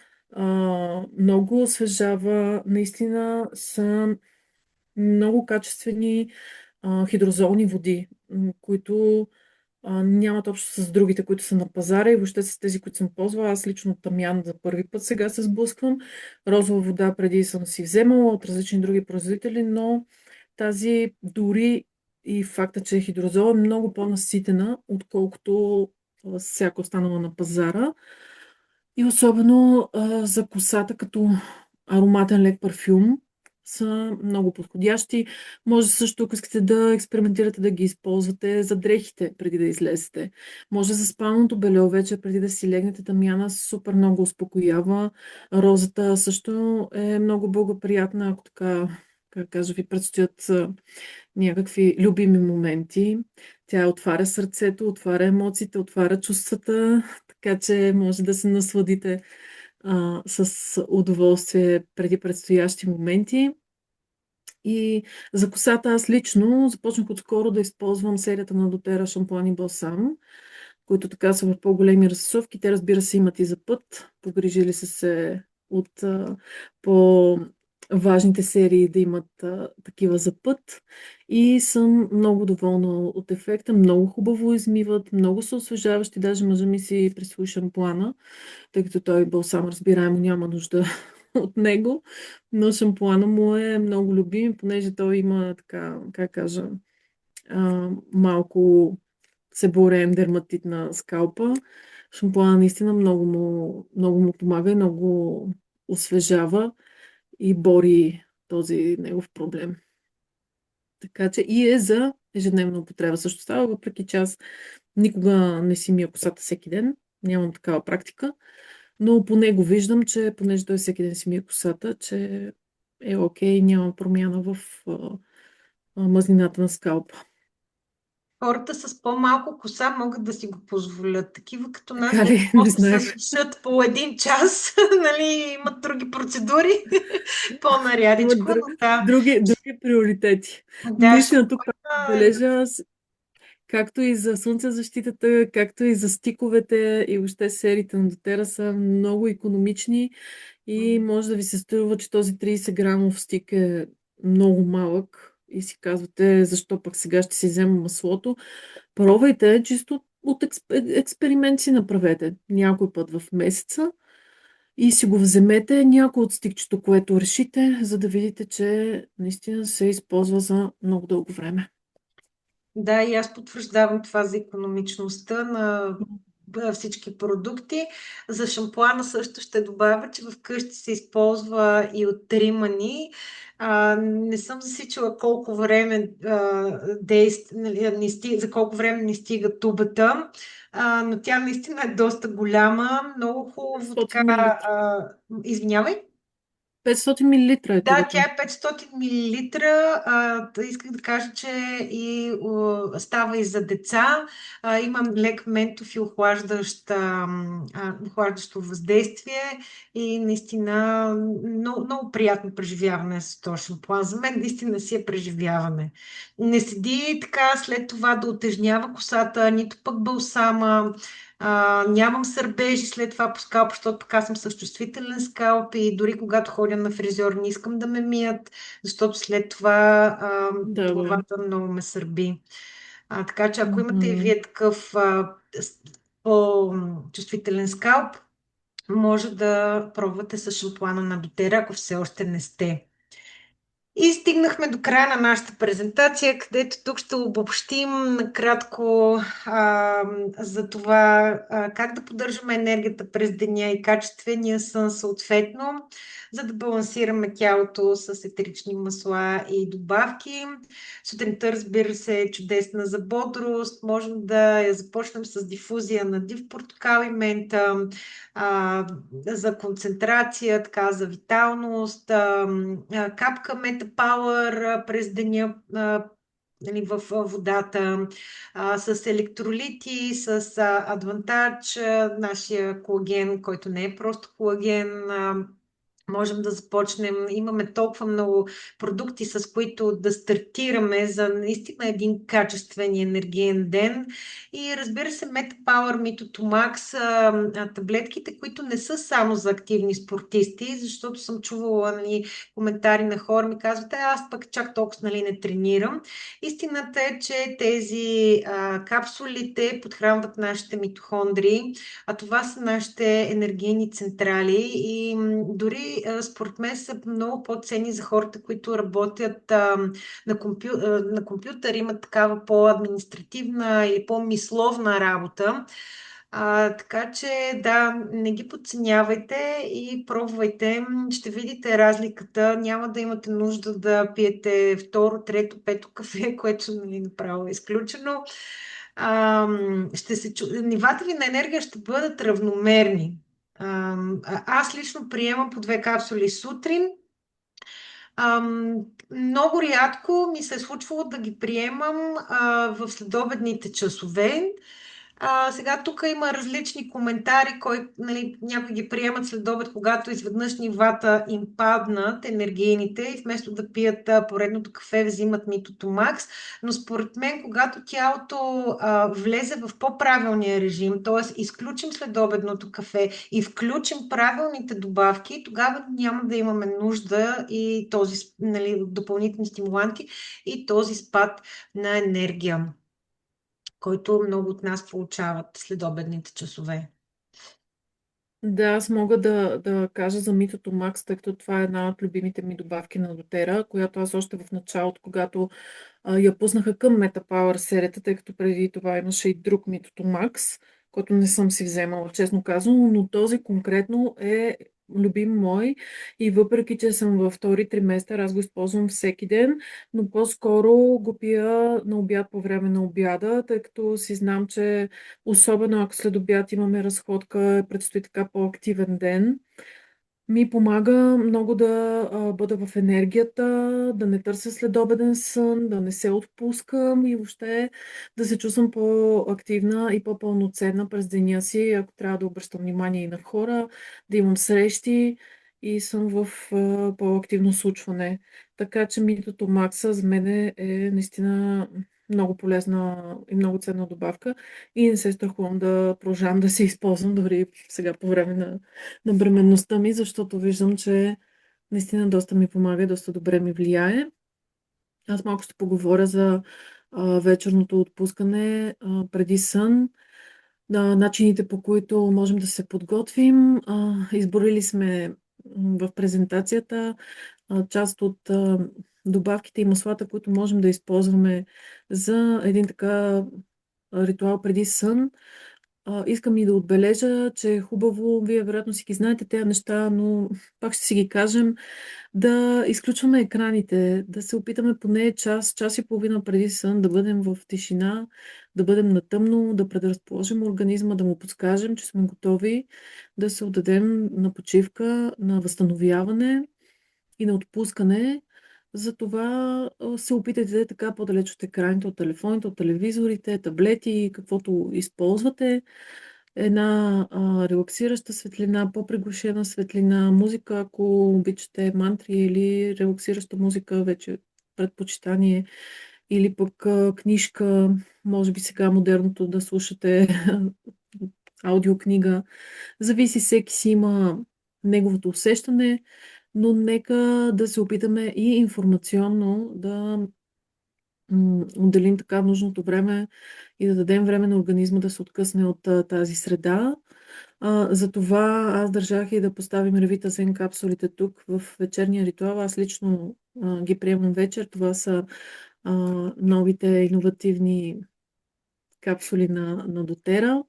много освежава, наистина са много качествени хидрозолни води, които нямат общо с другите, които са на пазара и въобще с тези, които съм ползвала. Аз лично тамян за първи път сега се сблъсквам. Розова вода преди съм си вземала от различни други производители, но тази дори и факта, че е хидрозол е много по-наситена, отколкото всяко останала на пазара. И особено за косата като ароматен лек парфюм са много подходящи. Може също, ако искате да експериментирате, да ги използвате за дрехите преди да излезете. Може за спалното бельо вече преди да си легнете, тамяна супер много успокоява. Розата също е много благоприятна, ако така, как кажа, ви предстоят някакви любими моменти. Тя отваря сърцето, отваря емоциите, отваря чувствата, така че може да се насладите с удоволствие преди предстоящи моменти. И за косата аз лично започнах отскоро да използвам серията на Дотера шампуан и балсам, които така са в по-големи разсъвки. Те, разбира се, имат и за път. Погрижили са се от по-важните серии да имат такива за път. И съм много доволна от ефекта. Много хубаво измиват, много са освежаващи. Даже мъжа ми си присвои шампуана, тъй като той балсам, разбираемо, няма нужда от него. Но шампуана му е много любим, понеже той има така, как кажа, малко себореен дерматит на скалпа. Шампуана наистина много му помага и много освежава и бори този негов проблем. Така че и е за ежедневна употреба. Също става, въпреки че аз никога не си мия косата всеки ден. Нямам такава практика. Но по него виждам, че понеже той всеки ден си мие косата, че е окей, няма промяна в мазнината на скалпа. Хората с по-малко коса могат да си го позволят. Такива като нас, Така де ли? Не просто се знаех. сушат по един час, нали, имат други процедури, Имат по-нарядичко, но да. други приоритети. Да, Наистина тук шампуана е. бележа, както и за слънцезащитата, както и за стиковете и въобще сериите на дотера са много икономични и може да ви се струва, че този 30 грамов стик е много малък и си казвате, защо пък сега ще си взема маслото. Пробвайте, чисто от експеримент си направете някой път в месеца и си го вземете някой от стикчето, което решите, за да видите, че наистина се използва за много дълго време. Да, и аз потвърждавам това за икономичността на всички продукти. За шампуана също ще добавя, че вкъщи се използва и от Римани. Не съм засичала колко време нали, за колко време ни стига тубата, но тя наистина е доста голяма, много хубаво 500 така. мл. Извинявай. 500 мл е Да, тя тубата. е 500 милилитра. Исках да кажа, че става и за деца. Имам лек ментов и охлаждащо въздействие и наистина много приятно преживяване с този шампуан. За мен наистина си е преживяване. Не седи така след това да отежнява косата, нито пък балсама. Нямам сърбежи след това по скалп, защото пък аз съм с чувствителен скалп и дори когато ходя на фризьор не искам да ме мият, защото след това Да, да. главата много ме сърби. Така че ако имате и Мгм. вие такъв по-чувствителен скалп, може да пробвате с шампуана на дотера, ако все още не сте. И стигнахме до края на нашата презентация, където тук ще обобщим накратко за това как да поддържаме енергията през деня и качествения сън съответно, за да балансираме тялото с етерични масла и добавки. Сутринта, разбира се, е чудесна за бодрост. Можем да я започнем с дифузия на див портокал и мента, а, за концентрация, така, за виталност, капка Meta Power през деня, нали, в водата, с електролити, с Адвантаж, нашия колаген, който не е просто колаген. Можем да започнем. Имаме толкова много продукти, с които да стартираме за наистина един качествен и енергиен ден. И разбира се, MetaPower Mito Max, таблетките, които не са само за активни спортисти, защото съм чувала, нали, коментари на хора, ми казват, аз пък чак толкова, нали, не тренирам. Истината е, че тези капсулите подхранват нашите митохондрии, а това са нашите енергийни централи и дори според мен са много по-ценни за хората, които работят на компютър, имат такава по-административна или по-мисловна работа. Така че да, не ги подценявайте и пробвайте. Ще видите разликата. Няма да имате нужда да пиете второ, трето, пето кафе, което, нали, направо е изключено. Нивата ви на енергия ще бъдат равномерни. Аз лично приемам по 2 капсули сутрин. Много рядко ми се е случвало да ги приемам в следобедните часове. Сега тук има различни коментари, нали, някои ги приемат след обед, когато изведнъж нивата им паднат енергийните и вместо да пият поредното кафе, взимат Митото Макс. Но според мен, когато тялото влезе в по-правилния режим, т.е. изключим следобедното кафе и включим правилните добавки, тогава няма да имаме нужда и този, нали, допълнителни стимуланти и този спад на енергия, който много от нас получават след обедните часове. Да, аз мога да кажа за Митото Макс, тъй като това е една от любимите ми добавки на дотера, която аз още в началото, когато я пуснаха към MetaPower серията, тъй като преди това имаше и друг Митото Макс, който не съм си вземала, честно казано, но този конкретно е любим мой и въпреки, че съм във втори триместър, аз го използвам всеки ден, но по-скоро го пия на обяд по време на обяда, тъй като си знам, че особено ако след обяд имаме разходка, предстои така по-активен ден, ми помага много да бъда в енергията, да не търся следобеден сън, да не се отпускам и въобще да се чувствам по-активна и по-пълноценна през деня си, ако трябва да обръщам внимание и на хора, да имам срещи и съм в по-активно случване. Така че Митото Макса за мен е наистина много полезна и много ценна добавка и не се страхувам да продължавам да се използвам дори сега по време на бременността ми, защото виждам, че наистина доста ми помага и доста добре ми влияе. Аз малко ще поговоря за вечерното отпускане преди сън, начините по които можем да се подготвим. Изборили сме в презентацията част от добавките и маслата, които можем да използваме за един така ритуал преди сън. Искам и да отбележа, че е хубаво, вие вероятно си ги знаете тези неща, но пак ще си ги кажем, да изключваме екраните, да се опитаме поне час, час и половина преди сън да бъдем в тишина, да бъдем на тъмно, да предразположим организма, да му подскажем, че сме готови да се отдадем на почивка, на възстановяване и на отпускане. Затова се опитайте така по-далеч от екраните, от телефоните, от телевизорите, таблети, каквото използвате. Една релаксираща светлина, по-приглушена светлина, музика, ако обичате мантри или релаксираща музика, вече предпочитание, или пък книжка, може би сега модерното да слушате аудиокнига. Зависи, всеки си има неговото усещане, но нека да се опитаме и информационно да отделим така нужното време и да дадем време на организма да се откъсне от тази среда. Затова аз държах и да поставим Ревита Зен капсулите тук в вечерния ритуал. Аз лично ги приемам вечер. Това са новите иновативни капсули на Дотера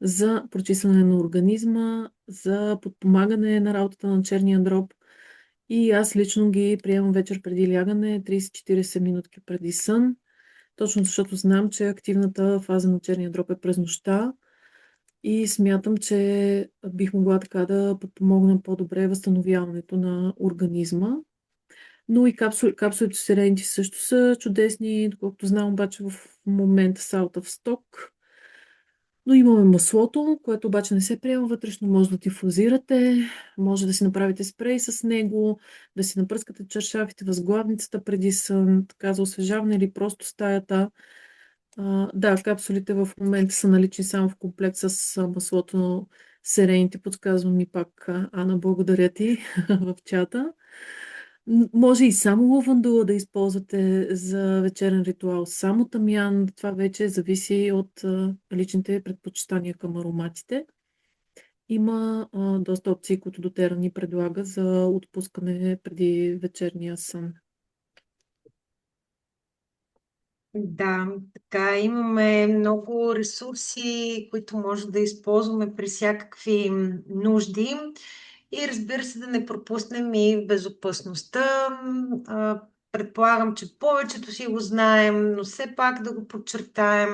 за прочистване на организма, за подпомагане на работата на черния дроб. И аз лично ги приемам вечер преди лягане, 30-40 минутки преди сън, точно защото знам, че активната фаза на черния дроб е през нощта и смятам, че бих могла така да подпомогна по-добре възстановяването на организма. Но и капсулите Серенити също са чудесни, доколкото знам, обаче в момента са out of stock. Но имаме маслото, което обаче не се приема вътрешно, може да дифузирате, може да си направите спрей с него, да си напръскате чершафите, възглавницата преди сън, така за освежаване или просто стаята. Да, капсулите в момента са налични само в комплект с маслото Серените. Подсказва ми пак Ана, благодаря ти в чата. Може и само лавандула да използвате за вечерен ритуал, само тамян. Това вече зависи от личните предпочитания към ароматите. Има доста опции, които Дотера ни предлага за отпускане преди вечерния сън. Да, така имаме много ресурси, които може да използваме при всякакви нужди. И разбира се, да не пропуснем и безопасността. Предполагам, че повечето си го знаем, но все пак да го подчертаем.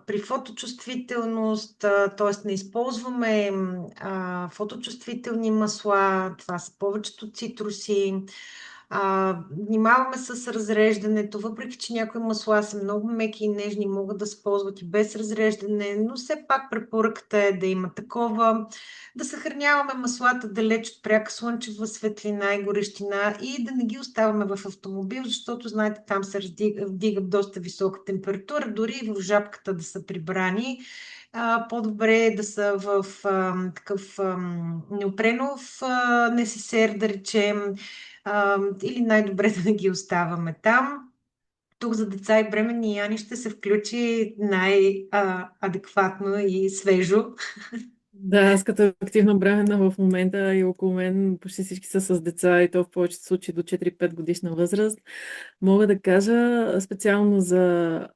При фоточувствителност, т.е. не използваме фоточувствителни масла, това са повечето цитруси. Внимаваме с разреждането, въпреки че някои масла са много меки и нежни, могат да се ползват и без разреждане, но все пак препоръката е да има такова. Да съхраняваме маслата далеч от пряка слънчева светлина и горещина и да не ги оставяме в автомобил, защото, знаете, там се вдига доста висока температура, дори и в жабката да са прибрани. По-добре е да са в такъв неопренов несесер, да речем, или най-добре да не ги оставаме там. Тук за деца и бременни Яни ще се включи най-адекватно и свежо. Да, аз като активна бременна в момента и около мен почти всички са с деца и то в повечето случаи до 4-5 годишна възраст. Мога да кажа специално за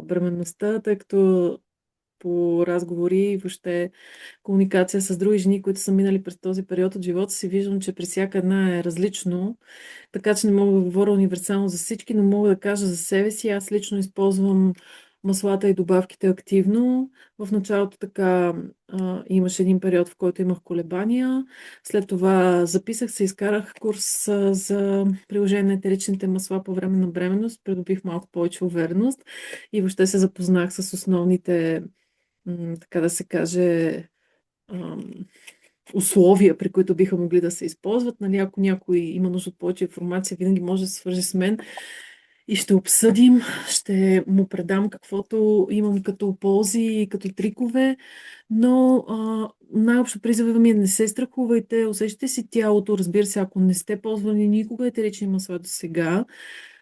бременността, тъй като по разговори и въобще комуникация с други жени, които са минали през този период от живота си, виждам, че при всяка една е различно. Така че не мога да говоря универсално за всички, но мога да кажа за себе си. Аз лично използвам маслата и добавките активно. В началото така имаше един период, в който имах колебания. След това записах се, изкарах курс за приложение на етеричните масла по време на бременност. Придобих малко повече увереност и въобще се запознах с основните, така да се каже, условия, при които биха могли да се използват. Нали, ако някой има нужда от повече информация, винаги може да се свържи с мен и ще обсъдим, ще му предам каквото имам като ползи и като трикове, но най-общо призива ми е: не се страхувайте, усещате си тялото, разбира се, ако не сте ползвали никога етерични масла до сега,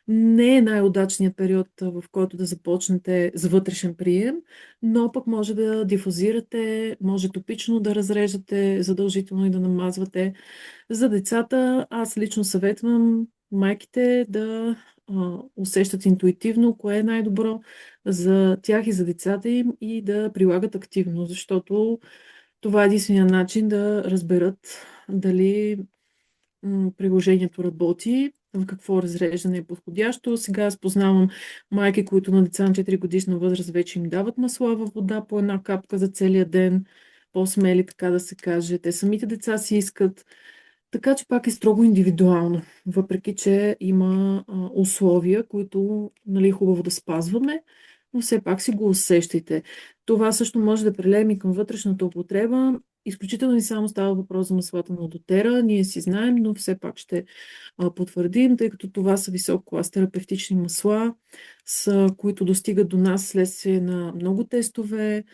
не е най-удачният период, в който да започнете с вътрешен прием, но пък може да дифузирате, може топично да разреждате задължително и да намазвате. За децата аз лично съветвам майките да усещат интуитивно кое е най-добро за тях и за децата им и да прилагат активно, защото това е единствения начин да разберат дали приложението работи, в какво разреждане е подходящо. Сега аз познавам майки, които на деца на 4 годишна възраст вече им дават масла във вода по една капка за целия ден, по-смели, така да се каже. Те самите деца си искат. Така че пак е строго индивидуално, въпреки че има условия, които, нали, е хубаво да спазваме, но все пак си го усещайте. Това също може да прилеем и към вътрешната употреба. Изключително и само става въпрос за маслата на дотера. Ние си знаем, но все пак ще потвърдим, тъй като това са висок клас терапевтични масла, които достигат до нас следствие на много тестове,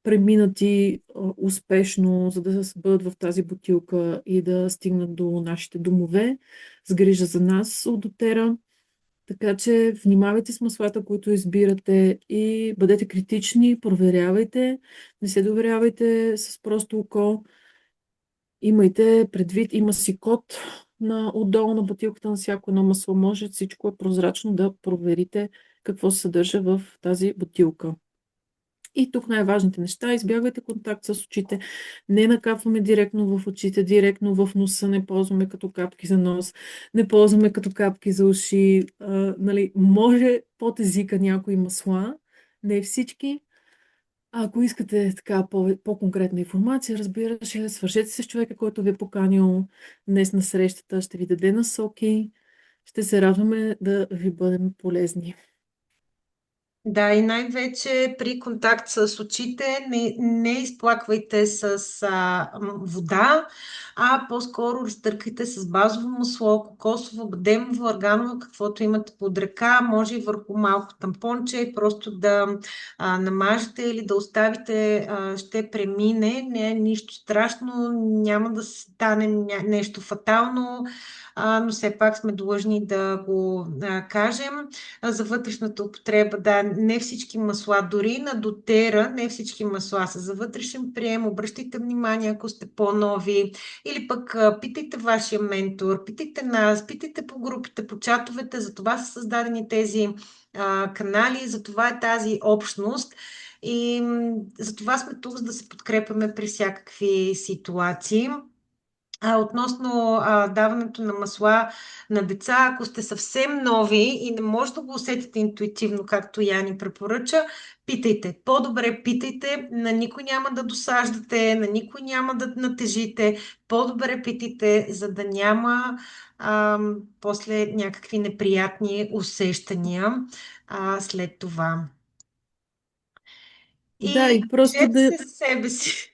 преминати успешно, за да бъдат в тази бутилка и да стигнат до нашите домове с грижа за нас от дотера. Така че внимавайте с маслата, които избирате и бъдете критични, проверявайте, не се доверявайте с просто око. Имайте предвид, има си код отдолу на бутилката на всяко едно масло. Може всичко е прозрачно да проверите какво се съдържа в тази бутилка. И тук най-важните неща: избягвайте контакт с очите, не накапваме директно в очите, директно в носа, не ползваме като капки за нос, не ползваме като капки за уши. Нали, може под езика някои масла, не всички. Ако искате така по-конкретна информация, разбира се, свържете се с човека, който ви е поканил днес на срещата, ще ви даде насоки. Ще се радваме да ви бъдем полезни. Да, и най-вече при контакт с очите не изплаквайте с вода, а по-скоро разтъркайте с базово масло, кокосово, бадемово, арганово, каквото имате под ръка. Може и върху малко тампонче, просто да намажете или да оставите, ще премине. Не е нищо страшно, няма да стане нещо фатално, но все пак сме длъжни да го кажем. За вътрешната употреба, да, не всички масла, дори на дотера, не всички масла са за вътрешен прием. Обръщайте внимание, ако сте по-нови, или пък питайте вашия ментор, питайте нас, питайте по групите, по чатовете. За това са създадени тези канали, за това е тази общност. И за това сме тук, за да се подкрепяме при всякакви ситуации. Относно даването на масла на деца, ако сте съвсем нови и не може да го усетите интуитивно, както Яни препоръча, питайте. По-добре питайте, на никой няма да досаждате, на никой няма да натежите. По-добре питайте, за да няма после някакви неприятни усещания след това. Да, И и просто грижете се за себе си.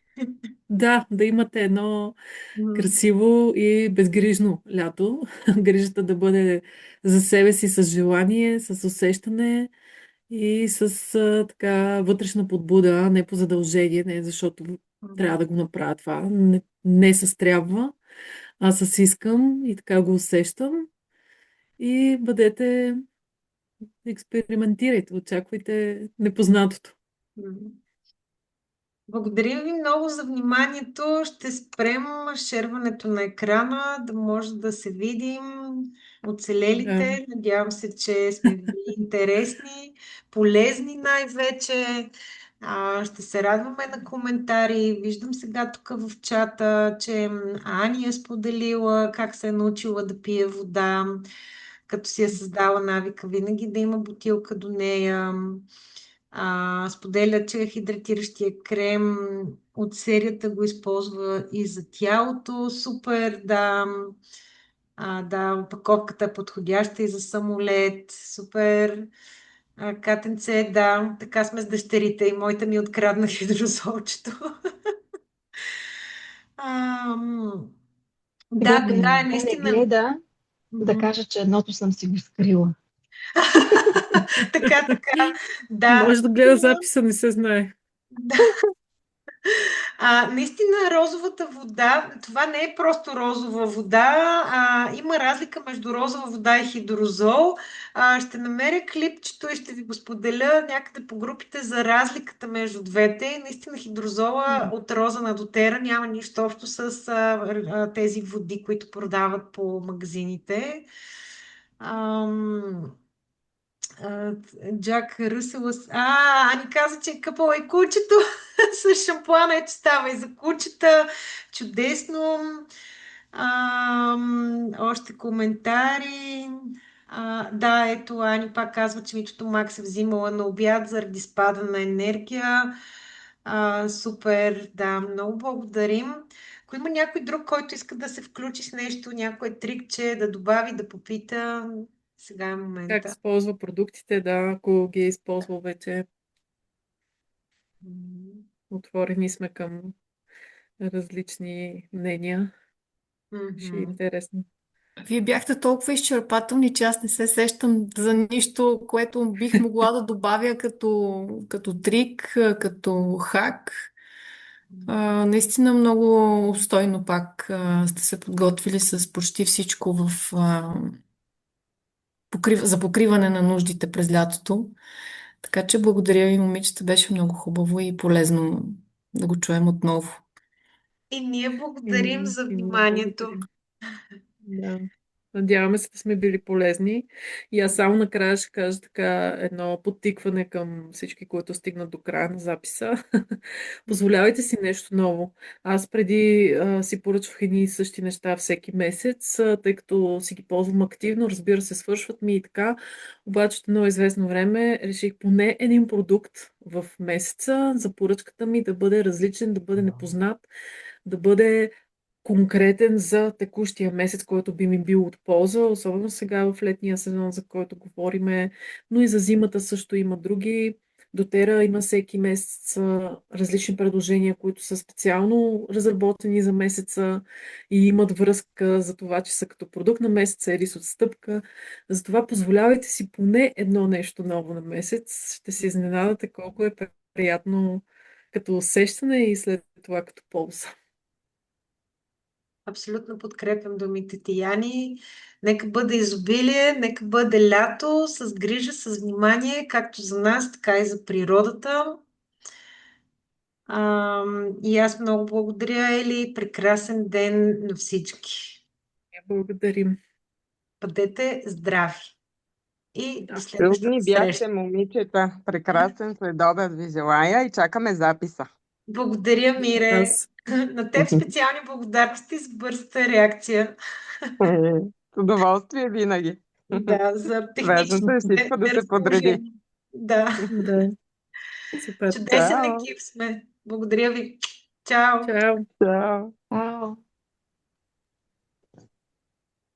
да имате едно М, красиво и безгрижно лято. Грижата да бъде за себе си с желание, с усещане и с така вътрешна подбуда, а не по задължение, не защото трябва да го направя това. Не с трябва, а с искам и така го усещам. И бъдете, експериментирайте, очаквайте непознатото. м. Благодаря ви много за вниманието. Ще спрем шерването на екрана, да може да се видим Да. оцелелите. Надявам се, че сме ви интересни, полезни най-вече. Ще се радваме на коментари. Виждам сега тук в чата, че Ани е споделила как се е научила да пие вода, като си е създала навика винаги да има бутилка до нея. Споделя, че хидратиращия крем от серията го използва и за тялото. Супер, да. Да, опаковката е подходяща и за самолет. Супер. Катенце, да. Така сме с дъщерите и моята ми открадна хидрозолчето. Ам, Сега, да, като това е не наистина. гледа, да Мгм. кажа, че едното съм си го скрила. Така, така. Да, Може да гледа записа, не се знае. да. Наистина розовата вода, това не е просто розова вода, има разлика между розова вода и хидрозол. Ще намеря клипчето и ще ви го споделя някъде по групите за разликата между двете. И наистина хидрозола от роза на дотера няма нищо общо с тези води, които продават по магазините. Ам, а, Джак Ръсел. Ани каза, че е къпала и кучето с шампуана, че става и за кучета. Чудесно. Още коментари. Да, ето Ани пак казва, че Митото Мак се взимала на обяд заради спада на енергия. Супер, да, много благодарим. Ако има някой друг, който иска да се включи с нещо, някое трикче, да добави, да попита, сега е Как момента. използва продуктите, да, ако ги е използвал вече. Мгм. Отворени сме към различни мнения. Ще е Мгм. интересно. Вие бяхте толкова изчерпателни, че аз не се сещам за нищо, което бих могла да добавя като трик, като хак. Наистина много обстойно пак сте се подготвили с почти всичко за покриване на нуждите през лятото. Така че благодаря ви, момичета, беше много хубаво и полезно да го чуем отново. И ние благодарим за И ние вниманието. благодарим. Да. Надяваме се да сме били полезни. И аз само накрая ще кажа така едно подтикване към всички, които стигнат до края на записа. Позволявайте си нещо ново. Аз преди си поръчвах едни и същи неща всеки месец, тъй като си ги ползвам активно. Разбира се, свършват ми и така. Обаче от едно известно време реших поне един продукт в месеца за поръчката ми да бъде различен, да бъде непознат, да бъде конкретен за текущия месец, който би ми бил от полза, особено сега в летния сезон, за който говориме, но и за зимата също има други. Дотера има всеки месец различни предложения, които са специално разработени за месеца и имат връзка за това, че са като продукт на месеца или с отстъпка. Затова позволявайте си поне едно нещо ново на месец. Ще се изненадате колко е приятно като усещане и след това като полза. Абсолютно подкрепям думите ти, Яни. Нека бъде изобилие, нека бъде лято с грижа, с внимание, както за нас, така и за природата. И аз много благодаря, Ели. Прекрасен ден на всички. Благодарим. Бъдете здрави. И до Да. следващата Чудни бяхте, среща. момичета. Прекрасен следобед ви желая и чакаме записа. Благодаря, Мире. Аз. На теб специални благодарности за бързата реакция. С удоволствие винаги. Да, за Важното е техническите всичко да се подреди. неразположения. Да. Да, супер. Чудесен Чао! екип сме. Благодаря ви. Чао! Чао! Чао! Ао.